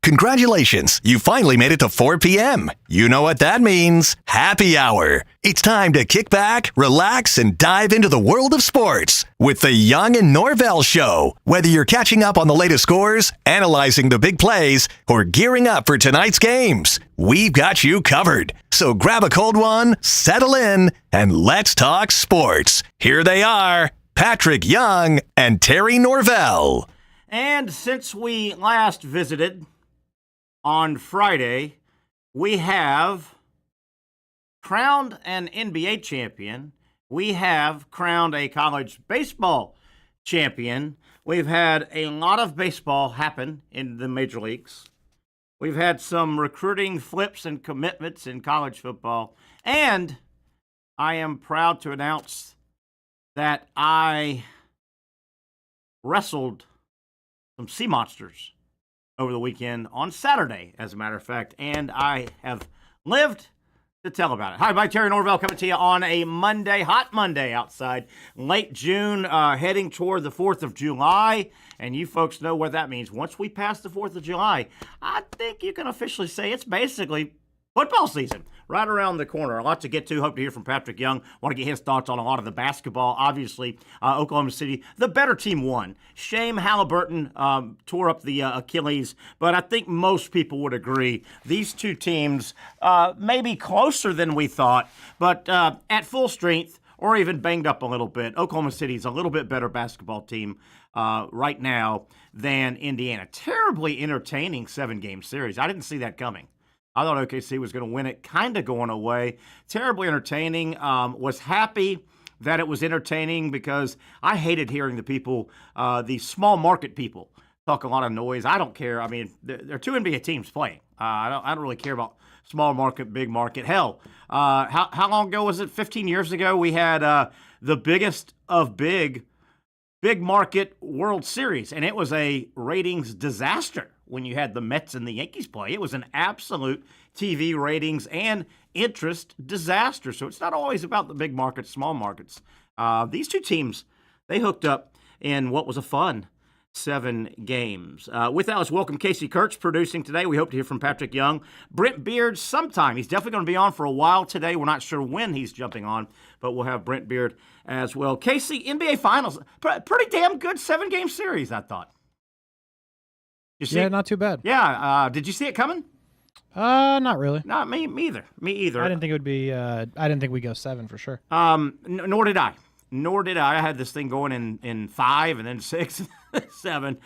Congratulations, you finally made it to 4 p.m. You know what that means. Happy hour. It's time to kick back, relax, and dive into the world of sports with the Young Norvelle Show. Whether you're catching up on the latest scores, analyzing the big plays, or gearing up for tonight's games, we've got you covered. So grab a cold one, settle in, and let's talk sports. Here they are, Patrick Young and Terry Norvelle. And since we last visited on Friday, we have crowned an NBA champion. We have crowned a college baseball champion. We've had a lot of baseball happen in the major leagues. We've had some recruiting flips and commitments in college football. And I am proud to announce that I wrestled some sea monsters over the weekend on Saturday, as a matter of fact, and I have lived to tell about it. Hi, I'm Terry Norvelle coming to you on a Monday, hot Monday outside, late June, heading toward the 4th of July, and you folks know what that means. Once we pass the 4th of July, I think you can officially say it's basically football season right around the corner. A lot to get to. Hope to hear from Patrick Young. Want to get his thoughts on a lot of the basketball. Obviously, Oklahoma City, the better team won. Shame Halliburton tore up the Achilles, but I think most people would agree these two teams may be closer than we thought, but at full strength or even banged up a little bit. Oklahoma City's a little bit better basketball team right now than Indiana. Terribly entertaining 7-game series. I didn't see that coming. I thought OKC was going to win it, kind of going away. Terribly entertaining. Was happy that it was entertaining because I hated hearing the people, the small market people, talk a lot of noise. I don't care. I mean, there are two NBA teams playing. I don't really care about small market, big market. Hell, how long ago was it? 15 years ago, we had the biggest of big market World Series, and it was a ratings disaster when you had the Mets and the Yankees play. It was an absolute TV ratings and interest disaster. So it's not always about the big markets, small markets. These two teams, they hooked up in what was a fun 7 games. With that, let's welcome Casey Kurtz producing today. We hope to hear from Patrick Young. Brent Beaird sometime. He's definitely going to be on for a while today. We're not sure when he's jumping on, but we'll have Brent Beaird as well. Casey, NBA Finals, pretty damn good 7-game series, I thought. You see Yeah, it? not too bad. Yeah, did you see it coming? Not really. Not me either. Me either. I didn't think it would be. I didn't think we'd go 7 for sure. Nor did I. I had this thing going in 5 and then 6 and 7.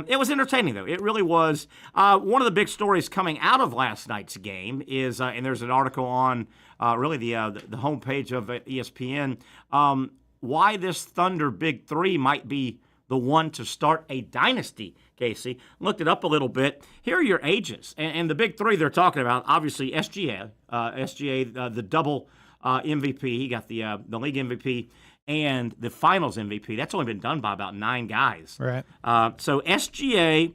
It was entertaining, though. It really was. One of the big stories coming out of last night's game is, and there's an article on really the homepage of ESPN, why this Thunder Big Three might be the one to start a dynasty, Casey. Looked it up a little bit. Here are your ages. And the big three they're talking about, obviously SGA, the double MVP. He got the league MVP and the finals MVP. That's only been done by about 9 guys. Right. So SGA,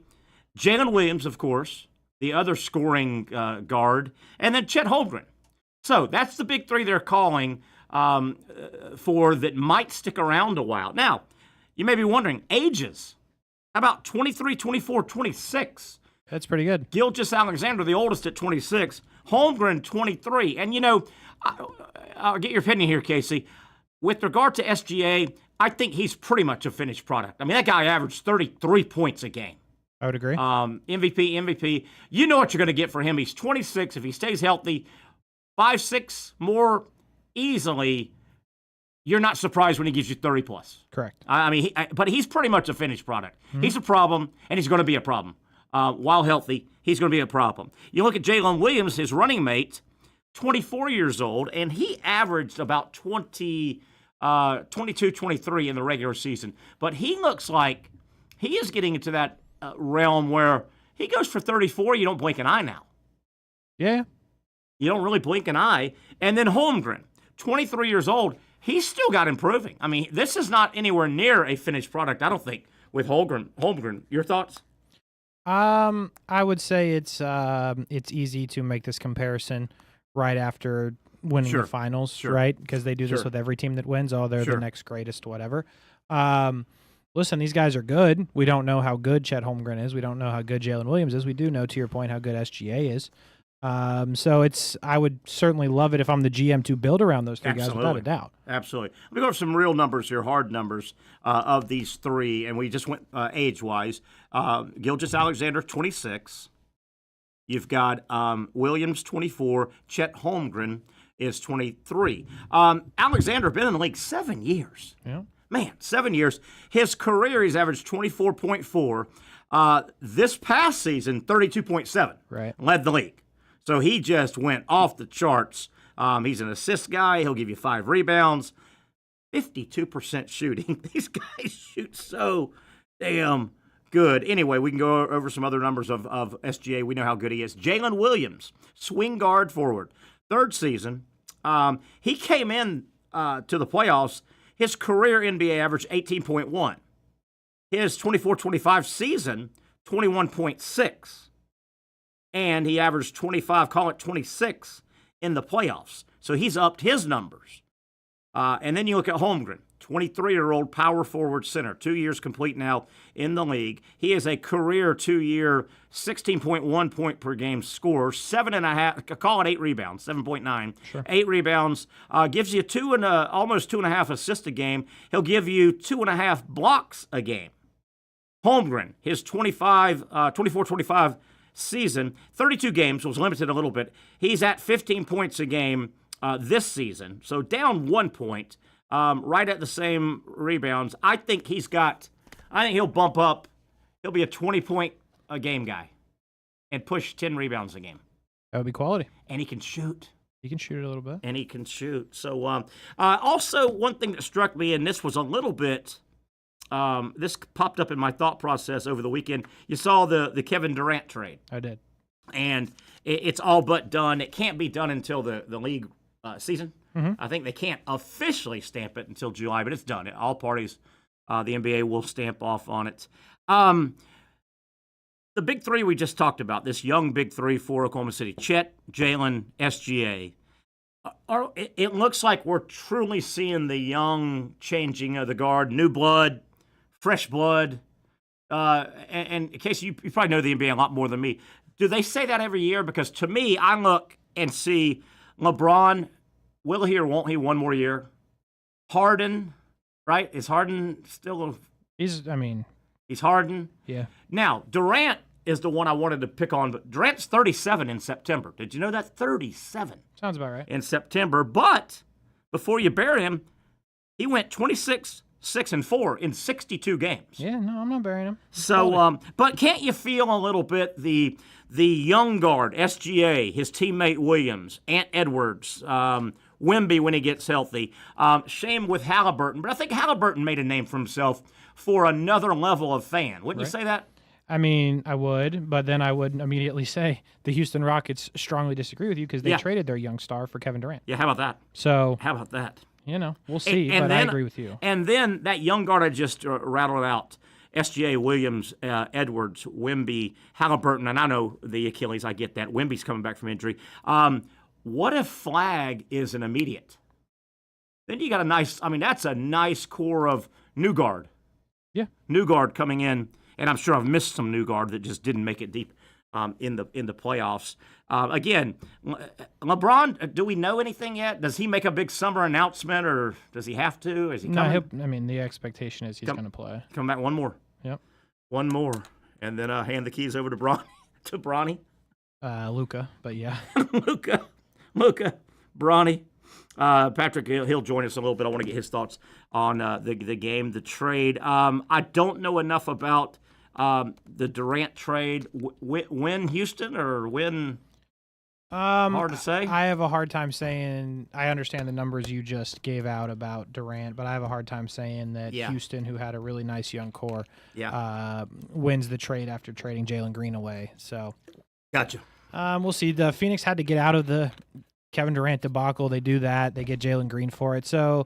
Jalen Williams, of course, the other scoring guard, and then Chet Holmgren. So that's the big three they're calling for that might stick around a while. Now, you may be wondering, ages. How about 23, 24, 26? That's pretty good. Gilgeous-Alexander, the oldest at 26. Holmgren, 23. And, you know, I'll get your opinion here, Casey. With regard to SGA, I think he's pretty much a finished product. I mean, that guy averaged 33 points a game. I would agree. MVP. You know what you're going to get for him. He's 26. If he stays healthy, 5-6 more easily, you're not surprised when he gives you 30-plus. Correct. I mean, but he's pretty much a finished product. Mm-hmm. He's a problem, and he's going to be a problem. While healthy, he's going to be a problem. You look at Jalen Williams, his running mate, 24 years old, and he averaged about 22, 23 in the regular season. But he looks like he is getting into that realm where he goes for 34, you don't blink an eye now. Yeah. You don't really blink an eye. And then Holmgren, 23 years old, he's still got improving. I mean, this is not anywhere near a finished product, I don't think, with Holmgren. Your thoughts? I would say it's easy to make this comparison right after winning the finals, right? Because they do this with every team that wins. Oh, they're the next greatest, whatever. Listen, these guys are good. We don't know how good Chet Holmgren is. We don't know how good Jalen Williams is. We do know, to your point, how good SGA is. So I would certainly love it if I'm the GM to build around those three guys without a doubt. Absolutely. Let me go over some real numbers here, hard numbers of these three, and we just went age-wise. Gilgeous-Alexander, 26. You've got Williams, 24. Chet Holmgren is 23. Alexander been in the league 7 years. Yeah. Man, 7 years. His career, he's averaged 24.4. This past season, 32.7. Right. Led the league. So he just went off the charts. He's an assist guy. He'll give you 5 rebounds. 52% shooting. These guys shoot so damn good. Anyway, we can go over some other numbers of SGA. We know how good he is. Jalen Williams, swing guard forward. Third season. He came in to the playoffs. His career NBA average 18.1. His 24-25 season, 21.6. And he averaged 25, call it 26, in the playoffs. So he's upped his numbers. And then you look at Holmgren, 23-year-old power forward center, 2 years complete now in the league. He is a career 2-year, 16.1 point per game scorer, 7.5, call it 8 rebounds, 7.9. Sure. 8 rebounds, gives you almost 2.5 assists a game. He'll give you 2.5 blocks a game. Holmgren, his 24-25 season, 32 games, was limited a little bit. He's at 15 points a game this season, so down 1 point, right at the same rebounds. I think he'll bump up. He'll be a 20-point a game guy and push 10 rebounds a game. That would be quality. And he can shoot. He can shoot a little bit. And he can shoot. So also one thing that struck me, and this was a little bit, this popped up in my thought process over the weekend. You saw the Kevin Durant trade. I did. And it's all but done. It can't be done until the league season. Mm-hmm. I think they can't officially stamp it until July, but it's done. All parties, the NBA will stamp off on it. The big three we just talked about, this young big three for Oklahoma City, Chet, Jalen, SGA. It looks like we're truly seeing the young changing of the guard, new blood, fresh blood. And in case you probably know the NBA a lot more than me, do they say that every year? Because to me, I look and see LeBron, will he or won't he one more year? Harden, right? Is Harden still? He's Harden. Yeah. Now, Durant is the one I wanted to pick on, but Durant's 37 in September. Did you know that? 37. Sounds about right. In September. But before you bury him, he went 26-6-4 in 62 games. Yeah, no, I'm not burying him. So, but can't you feel a little bit the young guard, SGA, his teammate Williams, Ant Edwards, Wemby when he gets healthy, shame with Halliburton. But I think Halliburton made a name for himself for another level of fan. Wouldn't you say that? I mean, I would, but then I would immediately say the Houston Rockets strongly disagree with you because they traded their young star for Kevin Durant. Yeah, how about that? So how about that? We'll see, but I agree with you. And then that young guard I just rattled out, SGA, Williams, Edwards, Wemby, Halliburton, and I know the Achilles, I get that. Wemby's coming back from injury. What if Flagg is an immediate? Then you got that's a nice core of new guard. Yeah. New guard coming in, and I'm sure I've missed some new guard that just didn't make it deep in the playoffs. Again, LeBron, do we know anything yet? Does he make a big summer announcement, or does he have to? Is he coming? No, the expectation is he's going to play. Come back one more. Yep. One more, and then hand the keys over to Bronny. Luka, but yeah. Luka, Bronny. Patrick, he'll join us a little bit. I want to get his thoughts on the game, the trade. I don't know enough about the Durant trade. When Houston or when? Hard to say. I have a hard time saying. I understand the numbers you just gave out about Durant, but I have a hard time saying that Houston, who had a really nice young core, wins the trade after trading Jalen Green away. So, gotcha. We'll see. The Phoenix had to get out of the Kevin Durant debacle. They do that. They get Jalen Green for it. So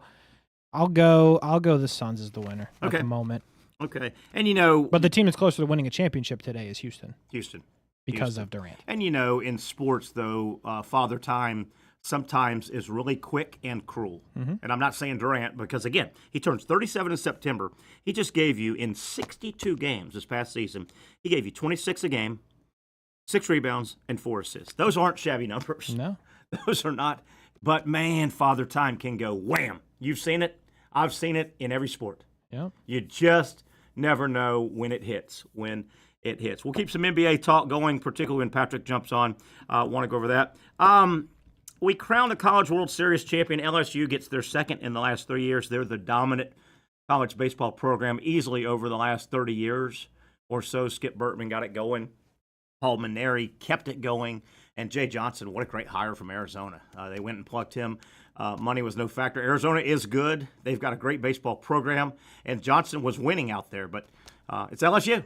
I'll go the Suns as the winner at the moment. Okay. And but the team that's closer to winning a championship today is Houston. Houston. Because of Durant. And in sports though, Father Time sometimes is really quick and cruel. And I'm not saying Durant because, again, he turns 37 in September. He just gave you, in 62 games this past season, he gave you 26 a game, 6 rebounds, and 4 assists. Those aren't shabby numbers. No. Those are not. But, man, Father Time can go wham. You've seen it. I've seen it in every sport. Yep. You just never know when it hits. We'll keep some NBA talk going, particularly when Patrick jumps on. Want to go over that. We crowned the College World Series champion. LSU gets their second in the last 3 years. They're the dominant college baseball program easily over the last 30 years or so. Skip Bertman got it going. Paul Maneri kept it going. And Jay Johnson, what a great hire from Arizona. They went and plucked him. Money was no factor. Arizona is good. They've got a great baseball program. And Johnson was winning out there. But it's LSU.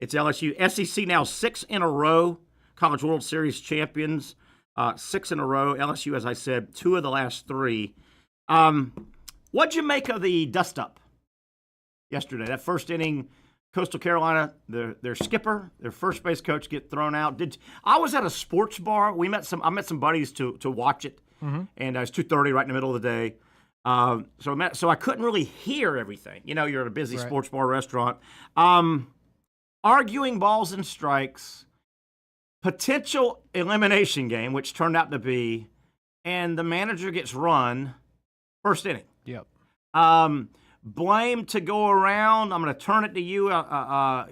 It's LSU. SEC now 6 in a row. College World Series champions. 6 in a row. LSU, as I said, 2 of the last 3. What'd you make of the dust-up yesterday? That first inning, Coastal Carolina, their skipper, their first base coach get thrown out. I was at a sports bar. I met some buddies to watch it, and it was 2:30 right in the middle of the day. So I couldn't really hear everything. You know, you're at a busy sports bar restaurant. Arguing balls and strikes. Potential elimination game, which turned out to be, and the manager gets run first inning. Yep. Blame to go around. I'm going to turn it to you,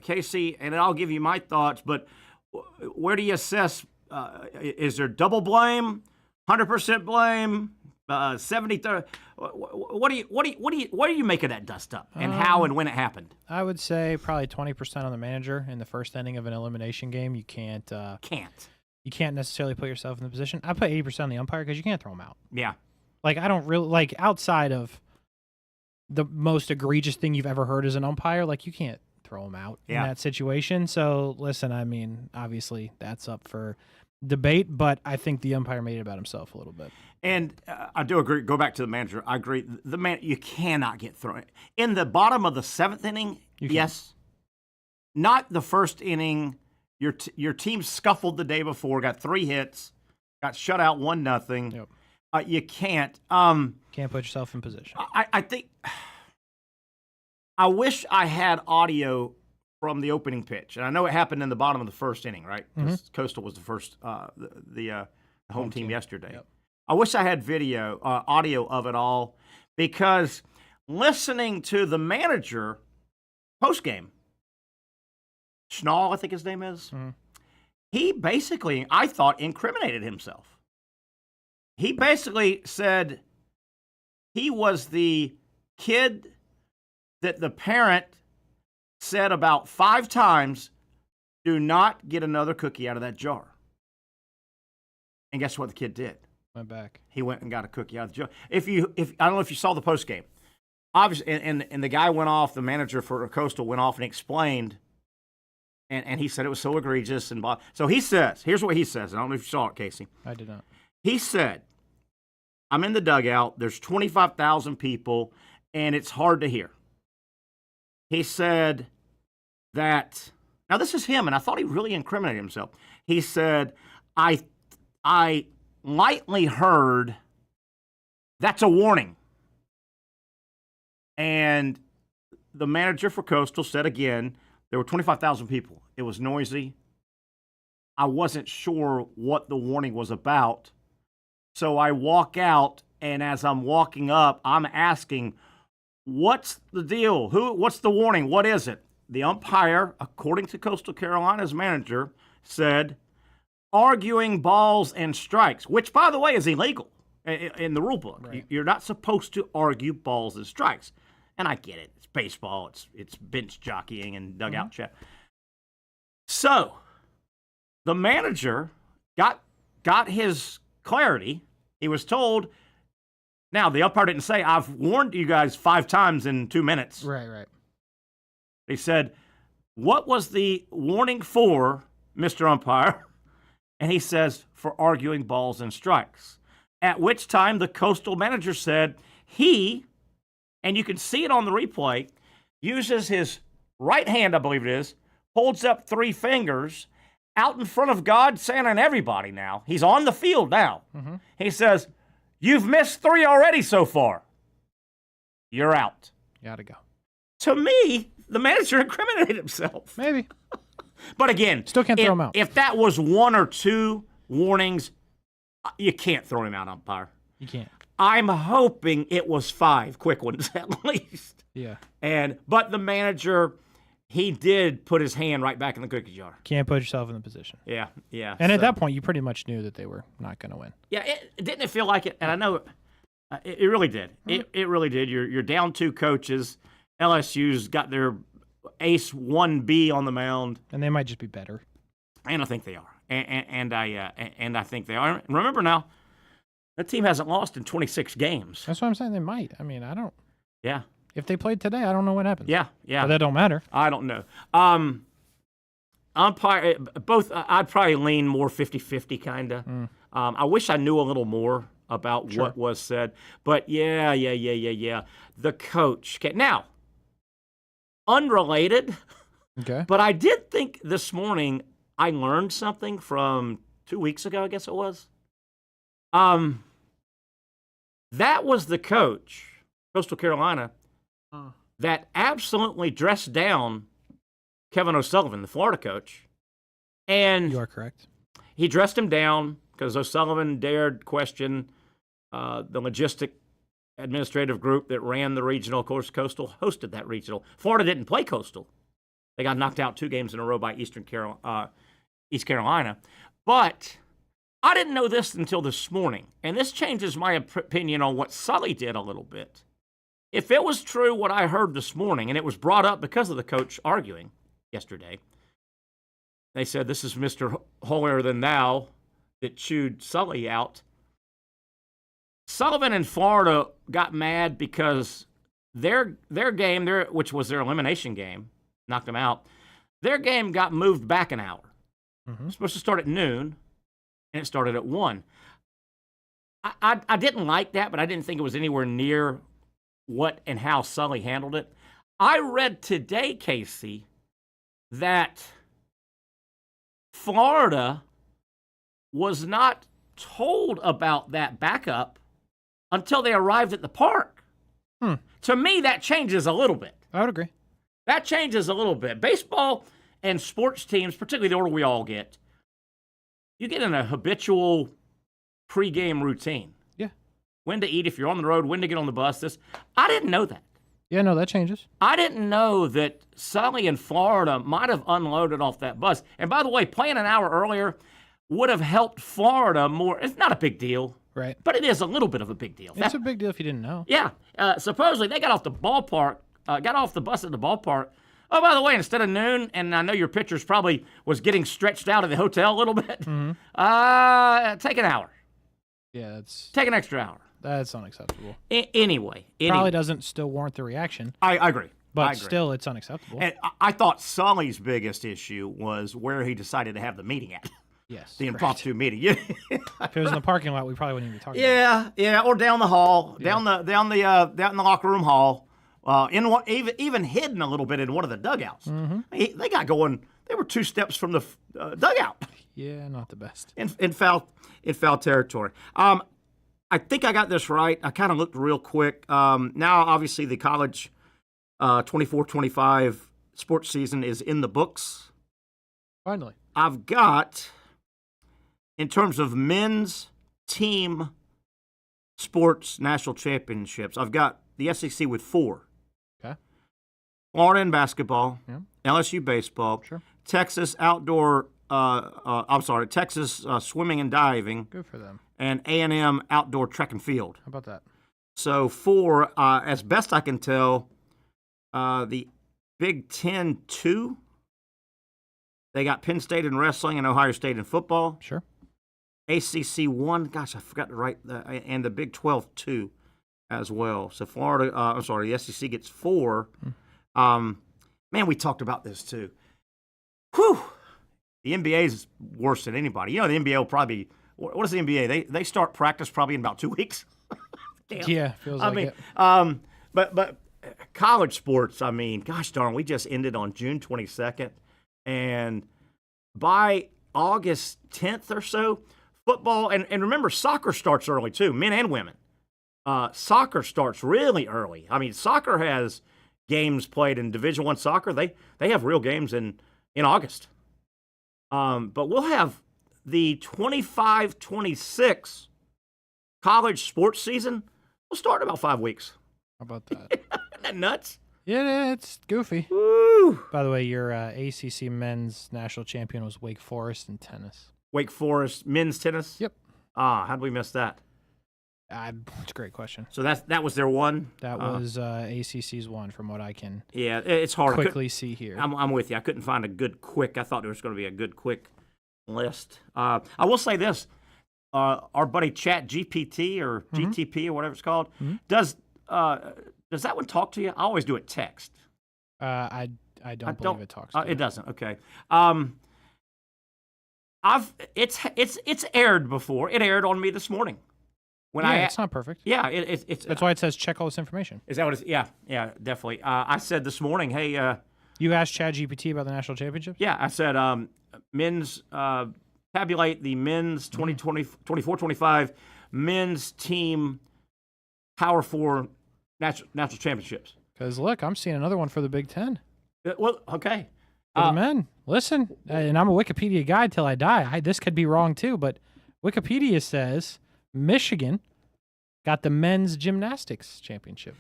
Casey, and I'll give you my thoughts. But where do you assess? Is there double blame, 100% blame, 70-30? What do you make of that dust up, and how and when it happened? I would say probably 20% on the manager in the first inning of an elimination game. You can't necessarily put yourself in the position. I put 80% on the umpire because you can't throw him out. Yeah. Like, I don't really, like, outside of the most egregious thing you've ever heard as an umpire, like, you can't throw him out in that situation. So, listen, I mean, obviously that's up for debate, but I think the umpire made it about himself a little bit. And I do agree. Go back to the manager. I agree. You cannot get thrown. In the bottom of the 7th inning, yes. Not the first inning. Your team scuffled the day before, got 3 hits, got shut out 1-0. Yep. You can't. Can't put yourself in position. I think. I wish I had audio from the opening pitch, and I know it happened in the bottom of the first inning, right? Because Coastal was the first, the home team yesterday. Yep. I wish I had audio of it all, because listening to the manager postgame, Schnall, I think his name is, he basically, I thought, incriminated himself. He basically said he was the kid that the parent said about 5 times, do not get another cookie out of that jar. And guess what the kid did? Went back. He went and got a cookie out of the jar. If I don't know if you saw the post game, obviously, and the guy went off. The manager for Coastal went off and explained, and he said it was so egregious and blah. So he says, here's what he says. I don't know if you saw it, Casey. I did not. He said, "I'm in the dugout. There's 25,000 people, and it's hard to hear." He said that, now this is him, and I thought he really incriminated himself. He said, I lightly heard, that's a warning. And the manager for Coastal said again, there were 25,000 people. It was noisy. I wasn't sure what the warning was about. So I walk out, and as I'm walking up, I'm asking, what's the deal? What's the warning? What is it? The umpire, according to Coastal Carolina's manager, said, arguing balls and strikes, which, by the way, is illegal in the rule book. Right. You're not supposed to argue balls and strikes. And I get it. It's baseball. It's bench jockeying and dugout chat. So the manager got his clarity. He was told. Now, the umpire didn't say, I've warned you guys 5 times in 2 minutes. Right. He said, what was the warning for, Mr. Umpire? And he says, for arguing balls and strikes. At which time the Coastal manager said he, and you can see it on the replay, uses his right hand, I believe it is, holds up 3 fingers, out in front of God, Santa, and everybody now. He's on the field now. Mm-hmm. He says, "You've missed 3 already so far. You're out." Gotta go. To me, the manager incriminated himself. Maybe. But again, still can't throw him out. If that was 1 or 2 warnings, you can't throw him out, umpire. You can't. I'm hoping it was 5 quick ones at least. Yeah. But the manager, he did put his hand right back in the cookie jar. Can't put yourself in the position. Yeah, yeah. And at that point, you pretty much knew that they were not going to win. Yeah, didn't it feel like it? And I know it really did. Mm-hmm. It really did. You're down 2 coaches. LSU's got their ace 1B on the mound, and they might just be better. And I think they are. And I think they are. Remember now, that team hasn't lost in 26 games. That's what I'm saying. They might. I mean, I don't. Yeah. If they played today, I don't know what happens. Yeah. But that don't matter. I don't know. Umpire, both. I'd probably lean more 50-50 kind of. I wish I knew a little more about what was said. But yeah. The coach. Now, unrelated. Okay. But I did think this morning I learned something from 2 weeks ago, I guess it was. That was the coach, Coastal Carolina, that absolutely dressed down Kevin O'Sullivan, the Florida coach. And you are correct. He dressed him down because O'Sullivan dared question the logistic administrative group that ran the regional. Of course, Coastal hosted that regional. Florida didn't play Coastal. They got knocked out 2 games in a row by East Carolina. But I didn't know this until this morning, and this changes my opinion on what Sully did a little bit. If it was true what I heard this morning, and it was brought up because of the coach arguing yesterday, they said this is Mr. Holier-than-thou that chewed Sully out. Sullivan and Florida got mad because their game, which was their elimination game, knocked them out. Their game got moved back an hour. Mm-hmm. It was supposed to start at noon, and it started at 1. I didn't like that, but I didn't think it was anywhere near what and how Sully handled it. I read today, Casey, that Florida was not told about that backup until they arrived at the park. To me, that changes a little bit. I would agree. That changes a little bit. Baseball and sports teams, particularly the older we all get, you get in a habitual pregame routine. Yeah. When to eat if you're on the road, when to get on the bus. I didn't know that. Yeah, no, that changes. I didn't know that Sully in Florida might have unloaded off that bus. And by the way, playing an hour earlier would have helped Florida more. It's not a big deal. Right. But it is a little bit of a big deal. It's a big deal if you didn't know. Yeah. Supposedly, they got off the ballpark, got off the bus at the ballpark. Oh, by the way, instead of noon, and I know your pictures probably was getting stretched out of the hotel a little bit, take an hour. Yeah, take an extra hour. That's unacceptable. Anyway. Probably doesn't still warrant the reaction. I agree. But still, it's unacceptable. And I thought Sully's biggest issue was where he decided to have the meeting at. Yes. The impromptu meeting. If it was in the parking lot, we probably wouldn't even be talking about it. Yeah, or down the hall, down the locker room hall, even hidden a little bit in one of the dugouts. Mm-hmm. They got going. They were 2 steps from the dugout. Yeah, not the best. In foul territory. I think I got this right. I kind of looked real quick. Now, obviously, the college 24-25 sports season is in the books. Finally. I've got, in terms of men's team sports national championships, I've got the SEC with 4. Okay. Florida in basketball, LSU baseball, Texas outdoor, Texas swimming and diving. Good for them. And A&M outdoor track and field. How about that? So 4, as best I can tell, the Big Ten 2, they got Penn State in wrestling and Ohio State in football. Sure. ACC 1, gosh, I forgot to write that, and the Big 12 2 as well. So Florida, the SEC gets 4. Man, we talked about this too. Whew. The NBA is worse than anybody. You know, the NBA will probably, what is the NBA? They start practice probably in about 2 weeks. Damn. Yeah, feels like it. But college sports, gosh darn, we just ended on June 22nd. And by August 10th or so, football, and remember, soccer starts early too, men and women. Soccer starts really early. I mean, soccer has games played in Division I soccer. They have real games in August. But we'll have the 25-26 college sports season. We'll start in about 5 weeks. How about that? Isn't that nuts? Yeah, it's goofy. Woo! By the way, your ACC men's national champion was Wake Forest in tennis. Wake Forest men's tennis? Yep. How did we miss that? It's a great question. So that was their one? That was ACC's one, from what I can it's hard. quickly see here. I'm with you. I couldn't find a good quick. I thought there was going to be a good quick list. I will say this. Our buddy Chat GPT or GTP or whatever it's called, does that one talk to you? I always do it text. I don't believe it talks to It doesn't. Okay. It's aired before. It aired on me this morning. It's not perfect. Yeah, it's that's why it says check all this information. Is that what it's? Yeah, definitely. I said this morning, hey. You asked ChatGPT about the national championships? Yeah, I said men's tabulate the men's 24-25 men's team Power 4 national championships. Because look, I'm seeing another one for the Big Ten. Well, okay. For the men, listen, and I'm a Wikipedia guy till I die. This could be wrong too, but Wikipedia says Michigan got the men's gymnastics championship.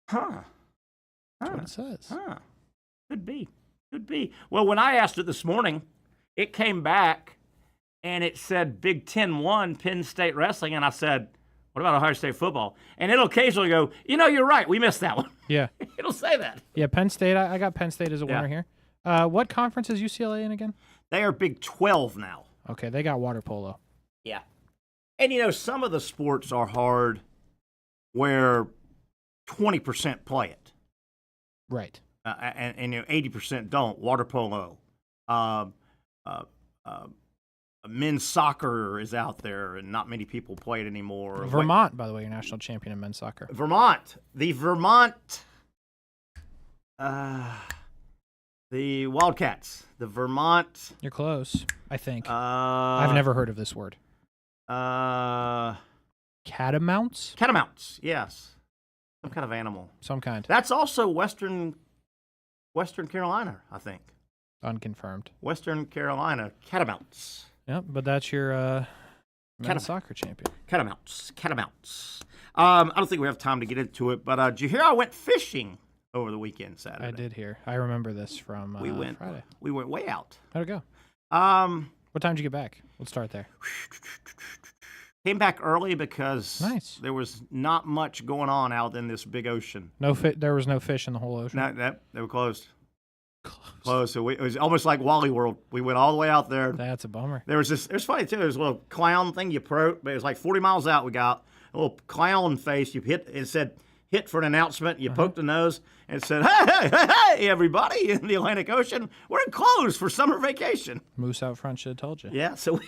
That's what it says. Could be. Well, when I asked it this morning, it came back and it said Big Ten won Penn State wrestling, and I said, what about Ohio State football? And it'll occasionally go, you're right, we missed that one. Yeah. It'll say that. Yeah, Penn State. I got Penn State as a winner here. What conference is UCLA in again? They are Big 12 now. Okay, they got water polo. Yeah. And, some of the sports are hard where 20% play it. Right. And 80% don't. Water polo. Men's soccer is out there, and not many people play it anymore. Vermont, by the way, your national champion in men's soccer. Vermont. The Wildcats. The Vermont. You're close, I think. I've never heard of this word. Catamounts? Catamounts, yes. Some kind of animal. Some kind. That's also Western Carolina, I think. Unconfirmed. Western Carolina, Catamounts. Yep, but that's your men's soccer champion. Catamounts. I don't think we have time to get into it, but did you hear I went fishing over the weekend Saturday? I did hear. I remember this from Friday. We went way out. How'd it go? What time did you get back? Let's start there. Came back early because there was not much going on out in this big ocean. There was no fish in the whole ocean? No, they were closed. Close. So it was almost like Wally World. We went all the way out there. That's a bummer. It was funny too. There was a little clown thing but it was like 40 miles out. We got a little clown face. You hit. It said hit for an announcement. You poked the nose and it said, "Hey, everybody in the Atlantic Ocean, we're closed for summer vacation." Moose out front should have told you. Yeah. So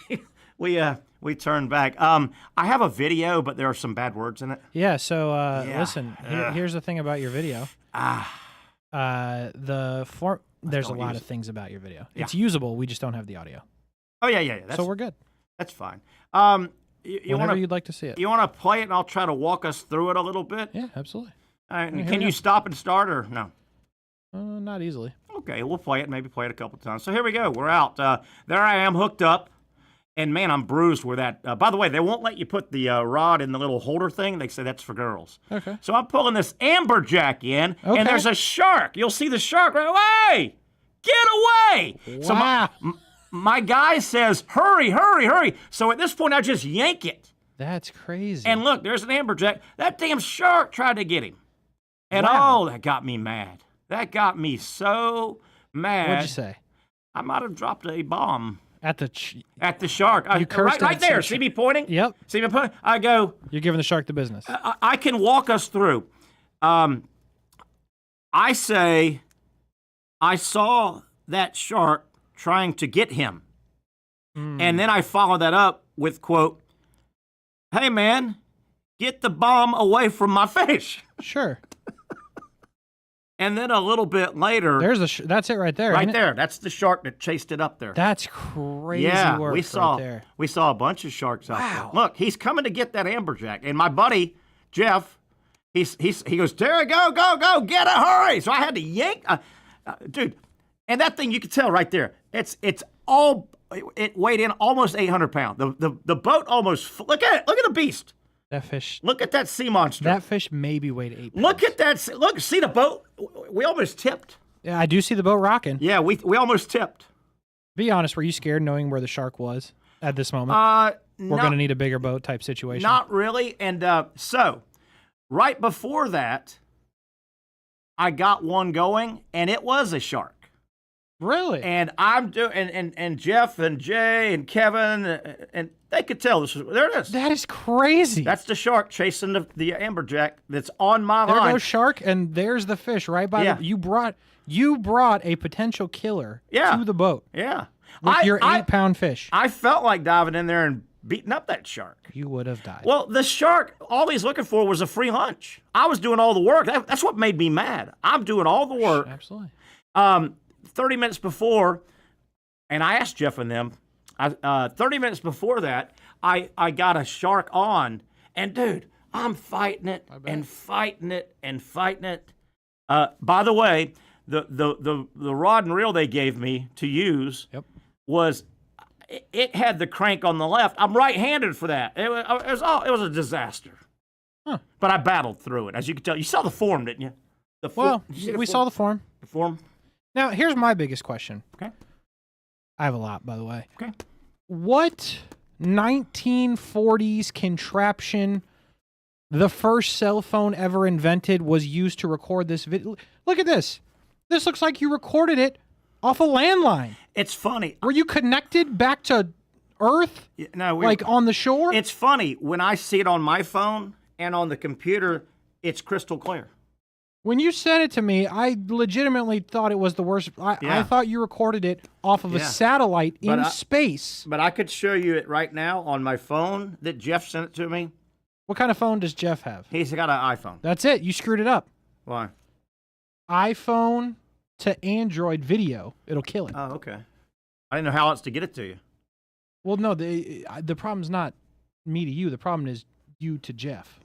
we turned back. I have a video, but there are some bad words in it. Yeah. So listen. Here's the thing about your video. There's a lot of things about your video. It's usable. We just don't have the audio. Oh yeah. So we're good. That's fine. Whenever you'd like to see it. You want to play it, and I'll try to walk us through it a little bit. Yeah, absolutely. All right, can you stop and start or no? Not easily. Okay, we'll play it. Maybe play it a couple times. So here we go. We're out. There I am, hooked up. And, man, I'm bruised where that by the way, they won't let you put the rod in the little holder thing. They say that's for girls. Okay. So I'm pulling this amberjack in, and there's a shark. You'll see the shark right away. Get away. Wow. So my guy says, hurry. So at this point, I just yank it. That's crazy. And look, there's an amberjack. That damn shark tried to get him. And, that got me mad. That got me so mad. What'd you say? I might have dropped a bomb. At the shark. You cursed right there. See me pointing? Yep. See me pointing? I go. You're giving the shark the business. I can walk us through. I say, I saw that shark trying to get him. And then I follow that up with, quote, "Hey, man, get the bomb away from my fish." Sure. And then a little bit later, that's it right there. Right there. That's the shark that chased it up there. That's crazy work we saw, right there. We saw a bunch of sharks out there. Look, he's coming to get that amberjack. And my buddy, Jeff, he goes, Terry, go, get it, hurry. So I had to yank. Dude, and that thing, you can tell right there. It weighed in almost 800 pounds. The boat almost, look at it. Look at the beast. That fish. Look at that sea monster. That fish maybe weighed 8 pounds. Look at that. Look, see the boat? We almost tipped. Yeah, I do see the boat rocking. Yeah, we almost tipped. Be honest, were you scared knowing where the shark was at this moment? We're going to need a bigger boat type situation. Not really. And so, right before that, I got one going, and it was a shark. Really? And I'm doing, and Jeff and Jay and Kevin, and they could tell this was, there it is. That is crazy. That's the shark chasing the amberjack that's on my there line. There goes shark, and there's the fish right by the, you brought a potential killer to the boat. Yeah. With your 8-pound fish. I felt like diving in there and beating up that shark. You would have died. Well, the shark, all he's looking for was a free lunch. I was doing all the work. That's what made me mad. I'm doing all the work. Absolutely. 30 minutes before, and I asked Jeff and them, 30 minutes before that, I got a shark on, and dude, I'm fighting it and fighting it and fighting it. By the way, the rod and reel they gave me to use was, it had the crank on the left. I'm right-handed for that. It was a disaster. Huh. But I battled through it, as you can tell. You saw the form, didn't you? We saw the form. The form. Now, here's my biggest question. Okay. I have a lot, by the way. Okay. What 1940s contraption, the first cell phone ever invented, was used to record this video? Look at this. This looks like you recorded it off a landline. It's funny. Were you connected back to Earth? No, like on the shore? It's funny. When I see it on my phone and on the computer, it's crystal clear. When you sent it to me, I legitimately thought it was the worst. I thought you recorded it off of a satellite in space. But I could show you it right now on my phone that Jeff sent it to me. What kind of phone does Jeff have? He's got an iPhone. That's it. You screwed it up. Why? iPhone to Android video. It'll kill it. Oh, okay. I didn't know how else to get it to you. Well, no, the problem's not me to you. The problem is you to Jeff.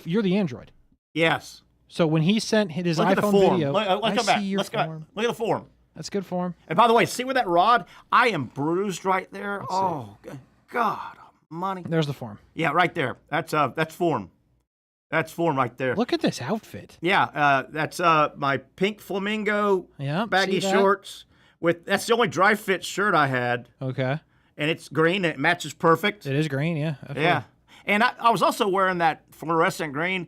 You're the Android. Yes. So when he sent his Look iPhone video, I see your form. Look at the form. That's good form. And by the way, see where that rod? I am bruised right there. God, money. There's the form. Yeah, right there. That's form. That's form right there. Look at this outfit. Yeah, that's my pink flamingo baggy shorts. That's the only dry fit shirt I had. Okay. And it's green. And it matches perfect. It is green, yeah. Absolutely. Yeah. And I was also wearing that fluorescent green.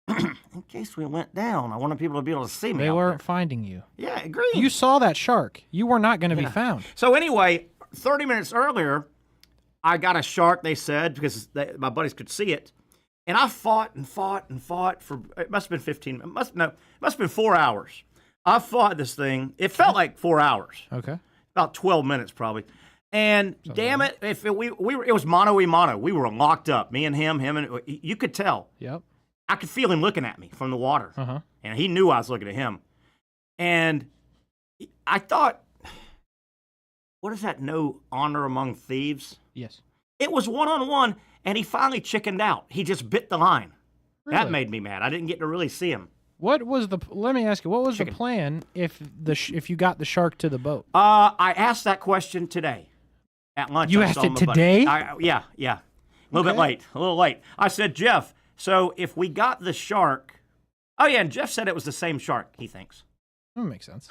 In case we went down, I wanted people to be able to see me. They weren't finding you. Yeah, green. You saw that shark. You were not going to be found. So anyway, 30 minutes earlier, I got a shark, they said, because my buddies could see it. And I fought and fought and fought for, it must have been it must have been 4 hours. I fought this thing. It felt like 4 hours. Okay. About 12 minutes probably. And damn it, it was mano-a-mano. We were locked up, me and him, and you could tell. Yep. I could feel him looking at me from the water. Uh-huh. And he knew I was looking at him. And I thought, what is that, no honor among thieves? Yes. It was one-on-one, and he finally chickened out. He just bit the line. Really? That made me mad. I didn't get to really see him. Let me ask you, what was the plan if you got the shark to the boat? I asked that question today at lunch. You asked it today? Yeah. A little late. I said, Jeff, so if we got the shark, and Jeff said it was the same shark, he thinks. That makes sense.